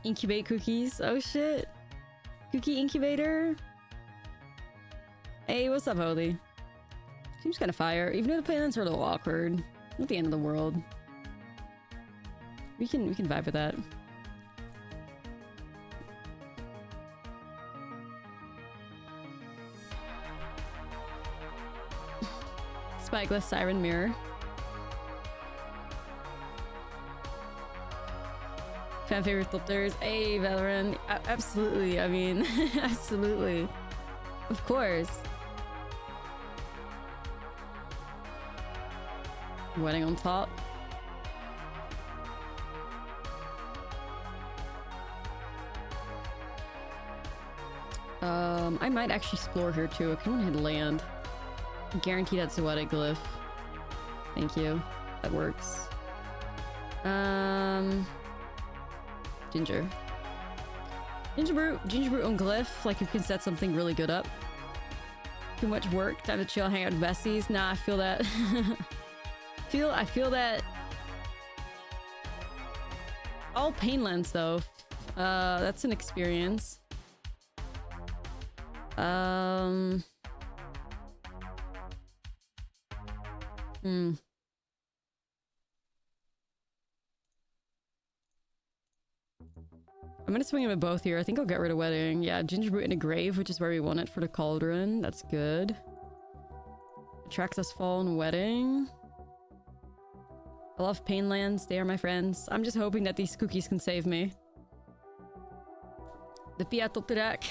Incubate cookies. Oh shit. Cookie incubator. Hey, what's up, Holy? Seems kind of fire. Even though the playland's are a little awkward. Not the end of the world. We can vibe with that. Spikeless Siren Mirror. Fan favorite flippers. Hey, Valorant. Absolutely. I mean, absolutely. Of course. Wedding on top. I might actually explore here too. I kind of want to hit land. Guarantee that's a Zoetic Glyph. Thank you. That works. Ginger. Ginger Brute on Glyph. Like, you can set something really good up. Too much work. Time to chill, hang out with besties. Nah, I feel that. I feel that. All Painlands though. That's an experience. I'm gonna swing him at both here. I think I'll get rid of Wedding. Yeah, Ginger Brute in a grave, which is where we want it for the Cauldron. That's good. Traxxas Fall and Wedding. I love Painlands. They are my friends. I'm just hoping that these cookies can save me. The Pia top deck.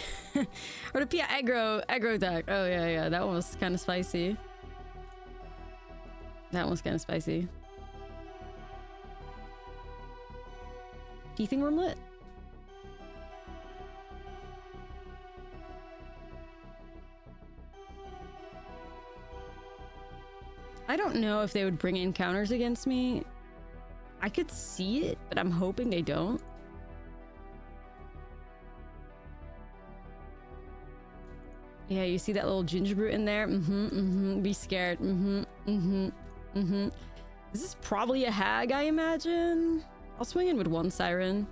Or the Pia aggro deck. Oh yeah, that one was kind of spicy. That one's kind of spicy. Teething Wormlet? I don't know if they would bring in counters against me. I could see it, but I'm hoping they don't. Yeah, you see that little Ginger Brute in there? Be scared. This is probably a hag, I imagine. I'll swing in with one Siren.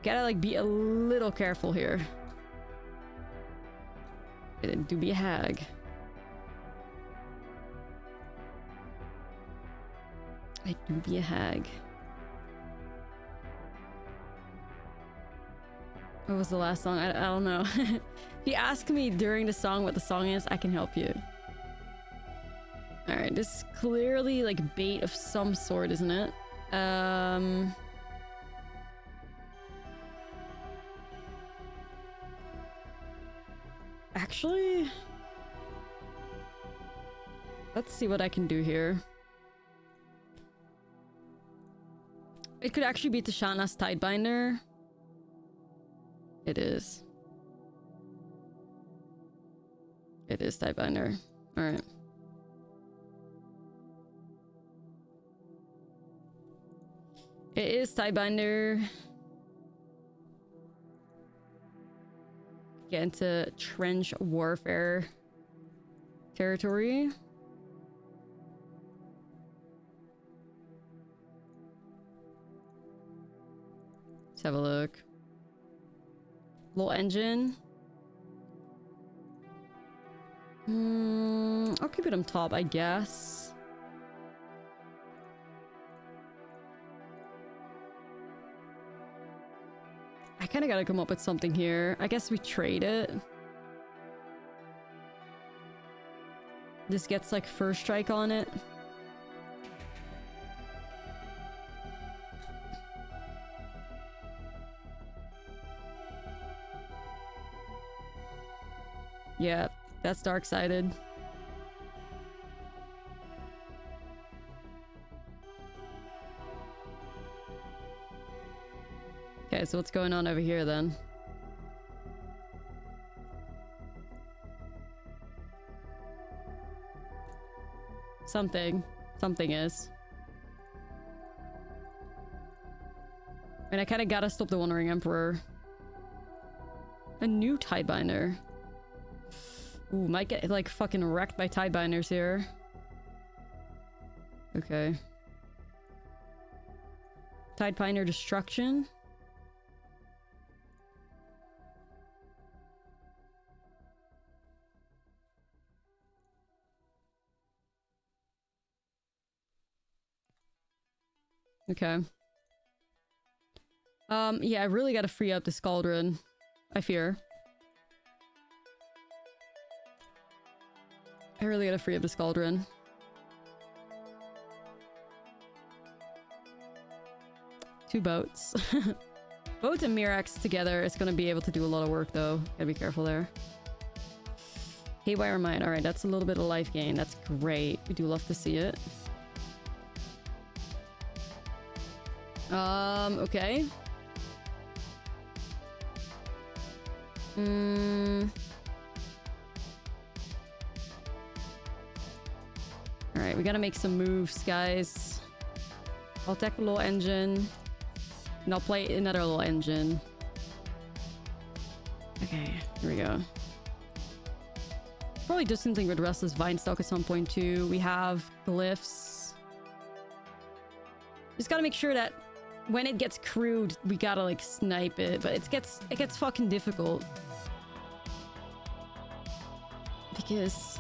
Gotta like be a little careful here. It do be a hag. I do be a hag. What was the last song? I don't know. If you ask me during the song what the song is, I can help you. Alright, this is clearly like bait of some sort, isn't it? Actually, let's see what I can do here. It could actually be Tashana's Tidebinder. It is. It is Tidebinder. Alright. It is Tidebinder. Get into trench warfare territory. Let's have a look. Little engine. I'll keep it on top, I guess. I kind of gotta come up with something here. I guess we trade it. This gets like first strike on it. Yeah, that's dark-sided. Okay, so what's going on over here then? Something is. And I kind of gotta stop the Wandering Emperor. A new Tidebinder. Ooh, might get like fucking wrecked by Tidebinders here. Okay. Tidebinder Destruction. Okay. Yeah, I really gotta free up this Cauldron, I fear. I really gotta free up this Cauldron. Two boats. Boats and Mirax together is gonna be able to do a lot of work though. Gotta be careful there. Haywire Mine. Alright, that's a little bit of life gain. That's great. We do love to see it. Okay. Alright, we gotta make some moves, guys. I'll take a little engine. And I'll play another little engine. Okay, here we go. Probably do something with Restless Vinestock at some point too. We have glyphs. Just gotta make sure that when it gets crewed, we gotta like snipe it, but it gets fucking difficult. Because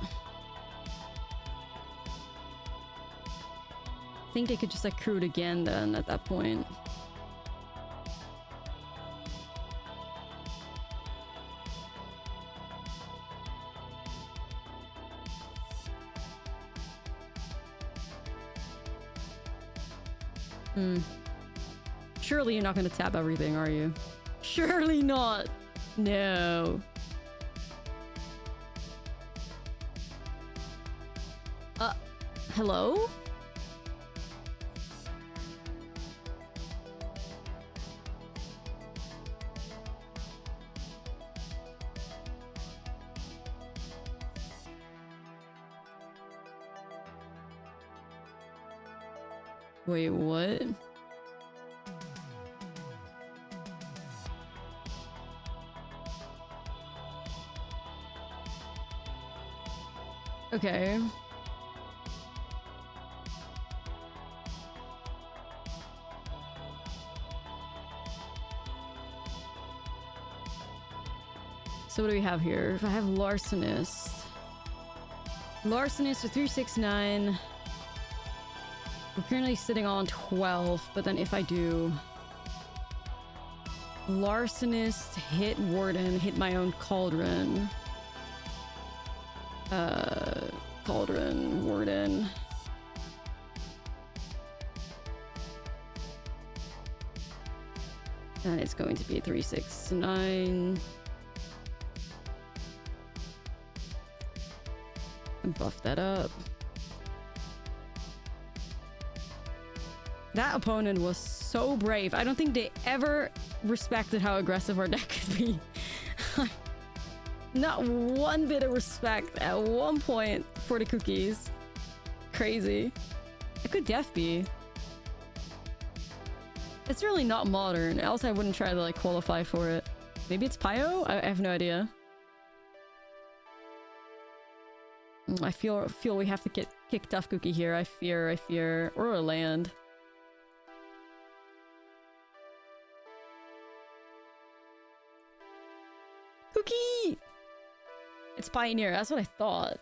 I think they could just like crew it again then at that point. Surely you're not gonna tap everything, are you? Surely not! No. Hello? Wait, what? Okay. So what do we have here? If I have Larcenist. Larcenist for 369. We're currently sitting on 12, but then if I do Larcenist, hit Warden, hit my own Cauldron. Cauldron, Warden. And it's going to be 369. And buff that up. That opponent was so brave. I don't think they ever respected how aggressive our deck could be. Not one bit of respect at one point for the cookies. Crazy. It could def be. It's really not modern, else I wouldn't try to like qualify for it. Maybe it's Pio? I have no idea. I feel we have to kick Tough Cookie here. I fear. Or a land. Cookie! It's Pioneer. That's what I thought.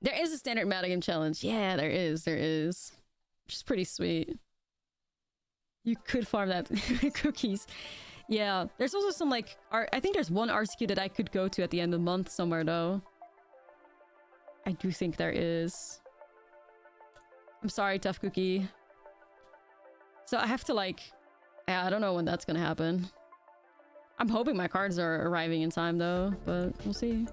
There is a standard metagame challenge. Yeah, there is. Which is pretty sweet. You could farm that cookies. Yeah, there's also some like I think there's one RCQ that I could go to at the end of the month somewhere though. I do think there is. I'm sorry, Tough Cookie. So I have to like, yeah, I don't know when that's gonna happen. I'm hoping my cards are arriving in time though, but we'll see.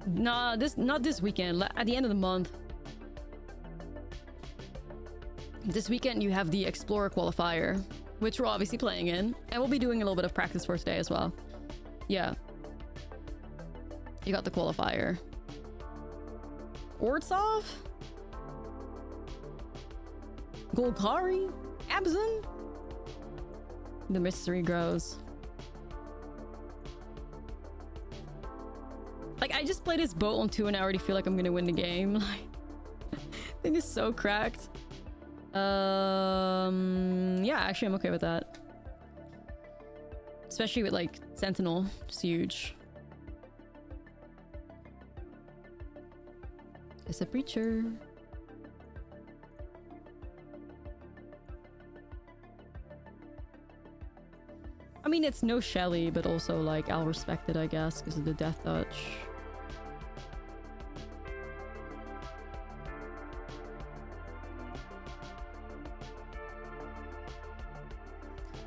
Nah, not this weekend. At the end of the month. This weekend you have the Explorer qualifier, which we're obviously playing in, and we'll be doing a little bit of practice for today as well. Yeah. You got the qualifier. Ortsov? Golgari? Abzin? The mystery grows. Like, I just played this boat on 2 and I already feel like I'm gonna win the game. Like, thing is so cracked. Yeah, actually I'm okay with that. Especially with like Sentinel. It's huge. It's a preacher. I mean, it's no Shelly, but also like I'll respect it, I guess, because of the death touch.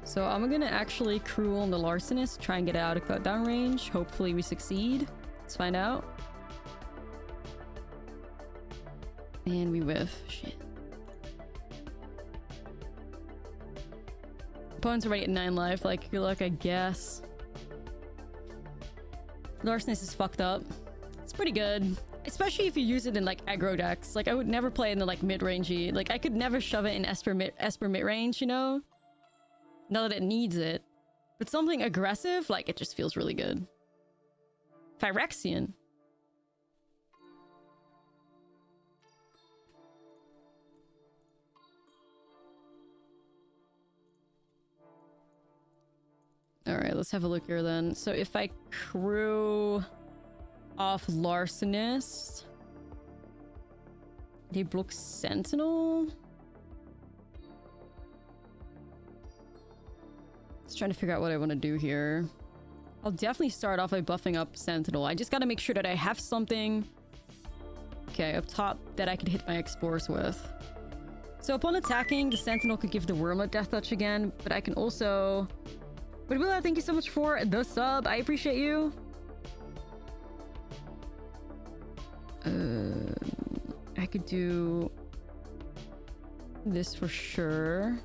So I'm gonna actually crew on the Larcenist, try and get out of cut down range. Hopefully we succeed. Let's find out. And we whiff. Shit. Opponent's already at 9 life. Like, good luck, I guess. Larcenist is fucked up. It's pretty good. Especially if you use it in, like, aggro decks. Like, I would never play it in the, like, mid-rangey. Like, I could never shove it in Esper mid-range, you know? Not that it needs it. But something aggressive, like, it just feels really good. Phyrexian. Alright, let's have a look here then. So if I crew off Larcenist, they block Sentinel? Just trying to figure out what I want to do here. I'll definitely start off by buffing up Sentinel. I just gotta make sure that I have something, okay, up top that I could hit my Explorers with. So upon attacking, the Sentinel could give the Wormlet Death Touch again, but I can also... But Willa, thank you so much for the sub. I appreciate you. I could do this for sure.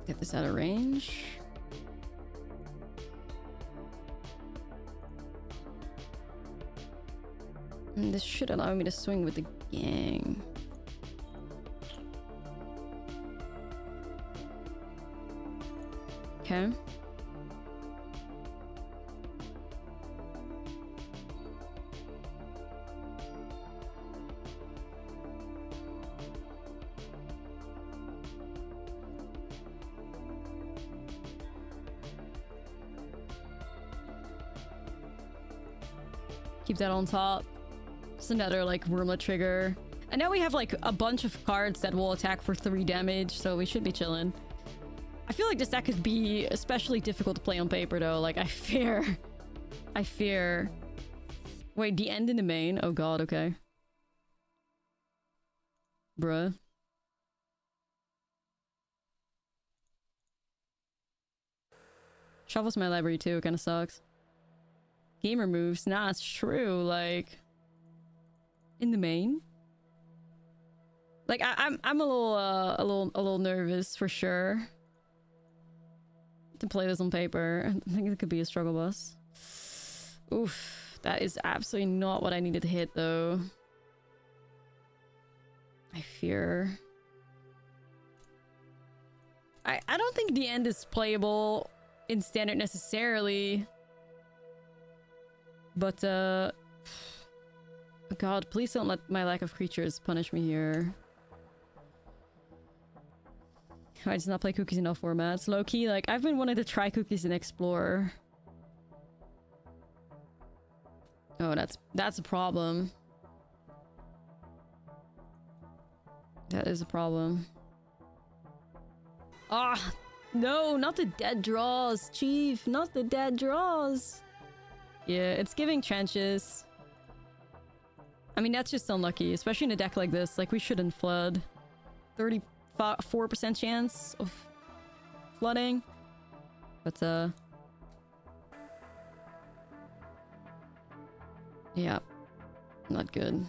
Get this out of range. And this should allow me to swing with the gang. Okay. Keep that on top. It's another like Wormlet trigger. And now we have like a bunch of cards that will attack for 3 damage, so we should be chilling. I feel like this deck could be especially difficult to play on paper though. Like I fear. Wait, the end in the main? Oh god, okay. Bruh. Shuffles my library too, it kinda sucks. Gamer moves, nah, it's true, like... In the main? Like, I'm a little nervous, for sure. To play this on paper. I think it could be a struggle bus. Oof, that is absolutely not what I needed to hit, though. I fear... I don't think the end is playable in standard necessarily. But, God, please don't let my lack of creatures punish me here. I just not play cookies in all formats. Low-key, like, I've been wanting to try cookies in Explorer. Oh, that's a problem. That is a problem. Ah, no, not the dead draws, Chief. Not the dead draws. Yeah, it's giving trenches. I mean, that's just unlucky, especially in a deck like this. Like, we shouldn't flood. 34% chance of flooding. But, yeah. Not good.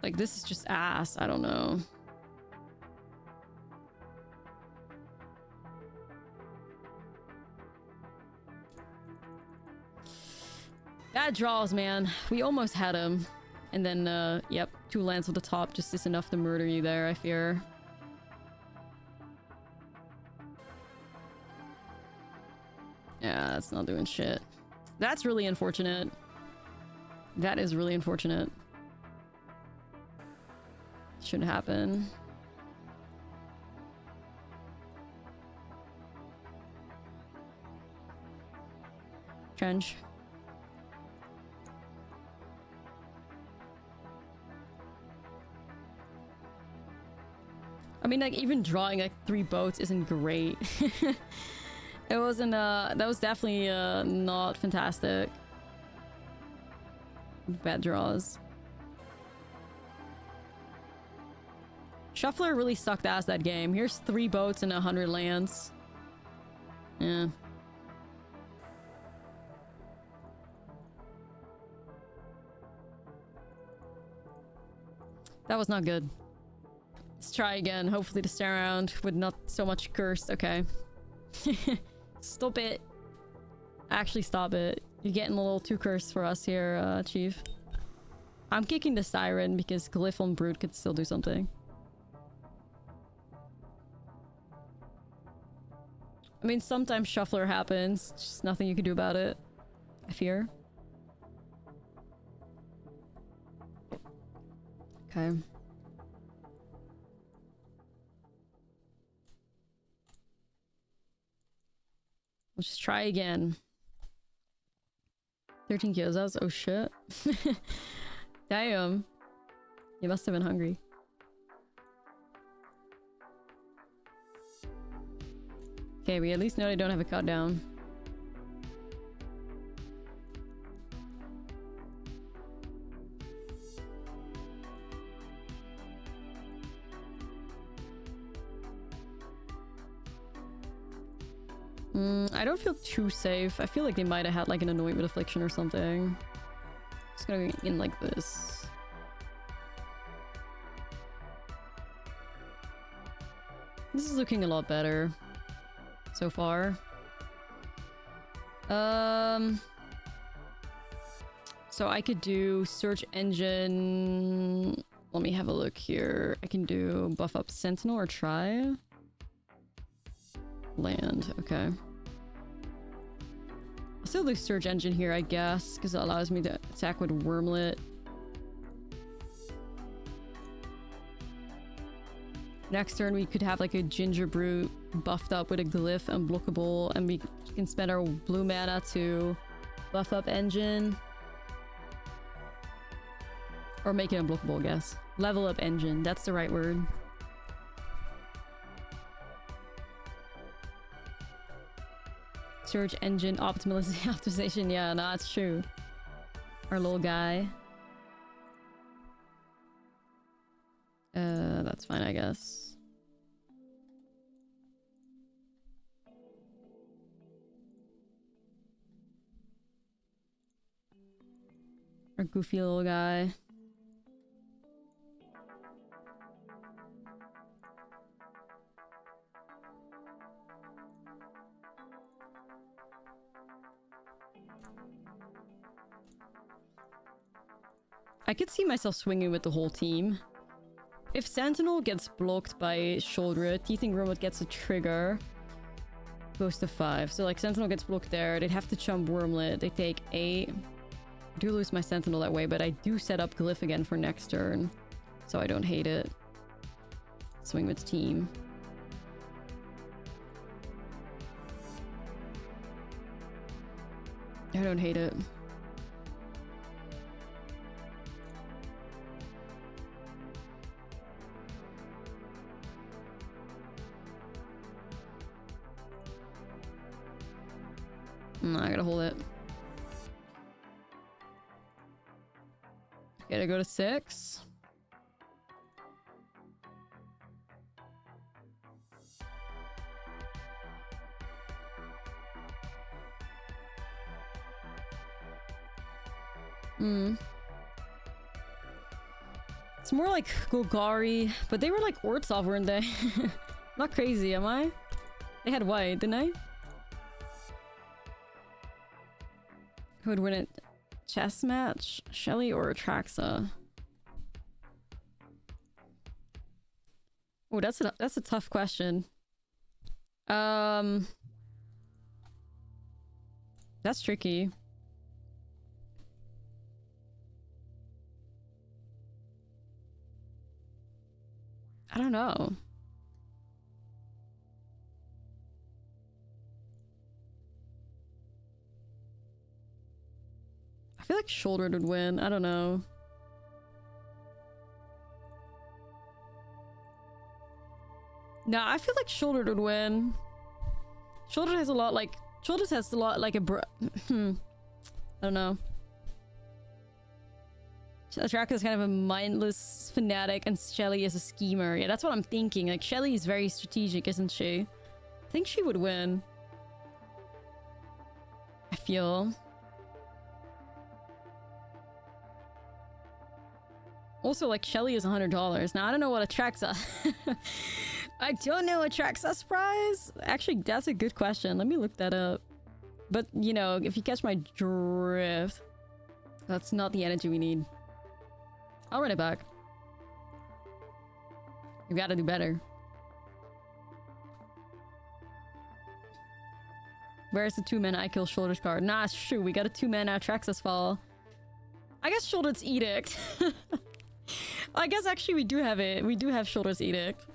Like, this is just ass. I don't know. Bad draws, man. We almost had him. And then, yep, 2 lands on the top just is enough to murder you there, I fear. Yeah, that's not doing shit. That's really unfortunate. That is really unfortunate. Shouldn't happen. Trench. I mean, like, even drawing, like, 3 boats isn't great. It wasn't, that was definitely, not fantastic. Bad draws. Shuffler really sucked ass that game. Here's 3 boats and 100 lands. Yeah. That was not good. Let's try again. Hopefully to stay around with not so much cursed. Okay. Stop it. Actually, stop it. You're getting a little too cursed for us here, Chief. I'm kicking the Siren because Glyph on Brute could still do something. I mean, sometimes Shuffler happens. Just nothing you can do about it, I fear. Okay. Let's just try again. 13 gyozas? Oh shit. Damn. You must have been hungry. Okay, we at least know they don't have a cut down. I don't feel too safe. I feel like they might have had like an Anointment Affliction or something. Just gonna go in like this. This is looking a lot better so far. So I could do Search Engine. Let me have a look here. I can do buff up Sentinel or try land. Okay. I'll still do Search Engine here, I guess, because it allows me to attack with Wormlet. Next turn, we could have like a Ginger Brute buffed up with a Glyph unblockable, and we can spend our blue mana to buff up Engine. Or make it unblockable, I guess. Level up Engine, that's the right word. Search Engine optimization, yeah, no, that's true. Our little guy. That's fine, I guess. Our goofy little guy. I could see myself swinging with the whole team. If Sentinel gets blocked by Shoulder, Teething Wormlet gets a trigger. Goes to 5. So like Sentinel gets blocked there, they'd have to chump Wormlet. They take 8. I do lose my Sentinel that way, but I do set up Glyph again for next turn. So I don't hate it. Swing with team. I don't hate it. No, I gotta hold it. Gotta go to 6. It's more like Golgari, but they were like Ortsov, weren't they? Not crazy, am I? They had white, didn't I? Who would win a chess match? Shelly or Atraxa? Oh, that's a tough question. That's tricky. I don't know. I feel like Shouldered would win. I don't know. Nah, I feel like Shouldered would win. Shouldered has a lot like... Shoulders has a lot like a I don't know. Atraxa is kind of a mindless fanatic and Shelly is a schemer. Yeah, that's what I'm thinking. Like, Shelly is very strategic, isn't she? I think she would win. I feel. Also, like, Shelly is $100. Now, I don't know what Atraxa... I don't know Atraxa's prize. Actually, that's a good question. Let me look that up. But, you know, if you catch my drift, that's not the energy we need. I'll run it back. We gotta do better. Where's the 2-mana I kill Shoulders card? Nah, it's true. We got a 2-mana Atraxa's Fall. I guess Shoulders Edict. I guess actually we do have it. We do have Shoulders Edict.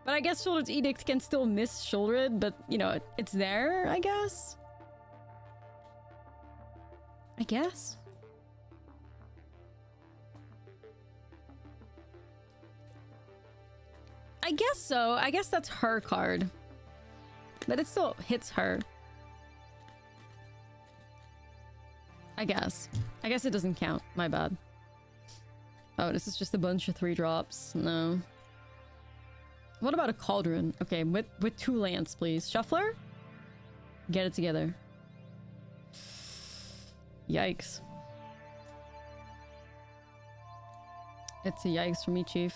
But I guess Shoulders Edict can still miss Shouldered, but, you know, it's there, I guess? I guess? I guess so. I guess that's her card. But it still hits her. I guess. I guess it doesn't count. My bad. Oh, this is just a bunch of 3-drops. No. What about a Cauldron? Okay, with 2 lands, please. Shuffler? Get it together. Yikes. It's a yikes for me, Chief.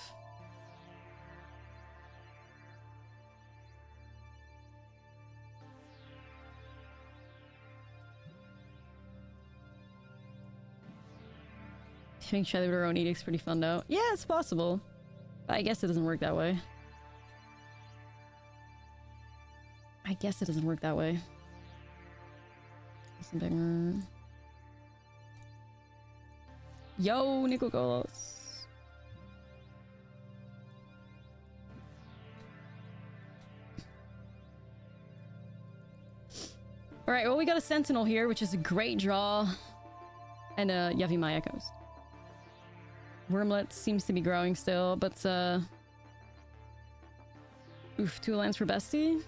Hitting Shelly with her own edict's pretty fun, though. Yeah, it's possible. But I guess it doesn't work that way. I guess it doesn't work that way. Something. Yo, Nico Golos. Alright, well, we got a Sentinel here, which is a great draw. And Yavimaya Echoes. Wormlet seems to be growing still, but oof, 2 lands for Bestie.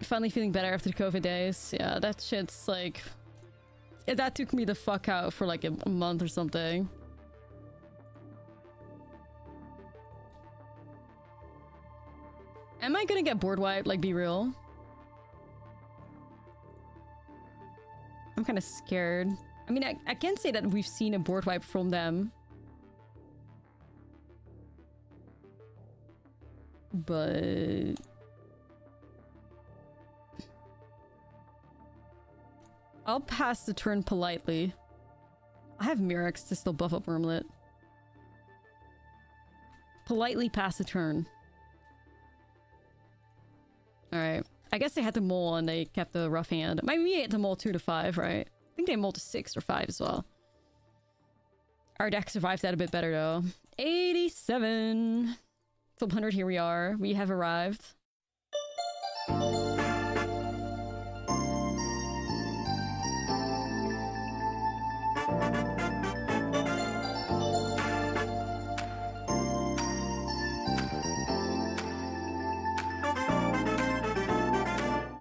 Finally feeling better after the COVID days. Yeah, that shit's like... That took me the fuck out for like a month or something. Am I gonna get board wiped? Like, be real? I'm kind of scared. I mean, I can't say that we've seen a board wipe from them. But... I'll pass the turn politely. I have Mirrex to still buff up Wormlet. Politely pass the turn. Alright. I guess they had to mull and they kept the rough hand. Maybe we had to mull 2 to 5, right? I think they mulled to 6 or 5 as well. Our deck survived that a bit better though. 87! Top 100, here we are. We have arrived.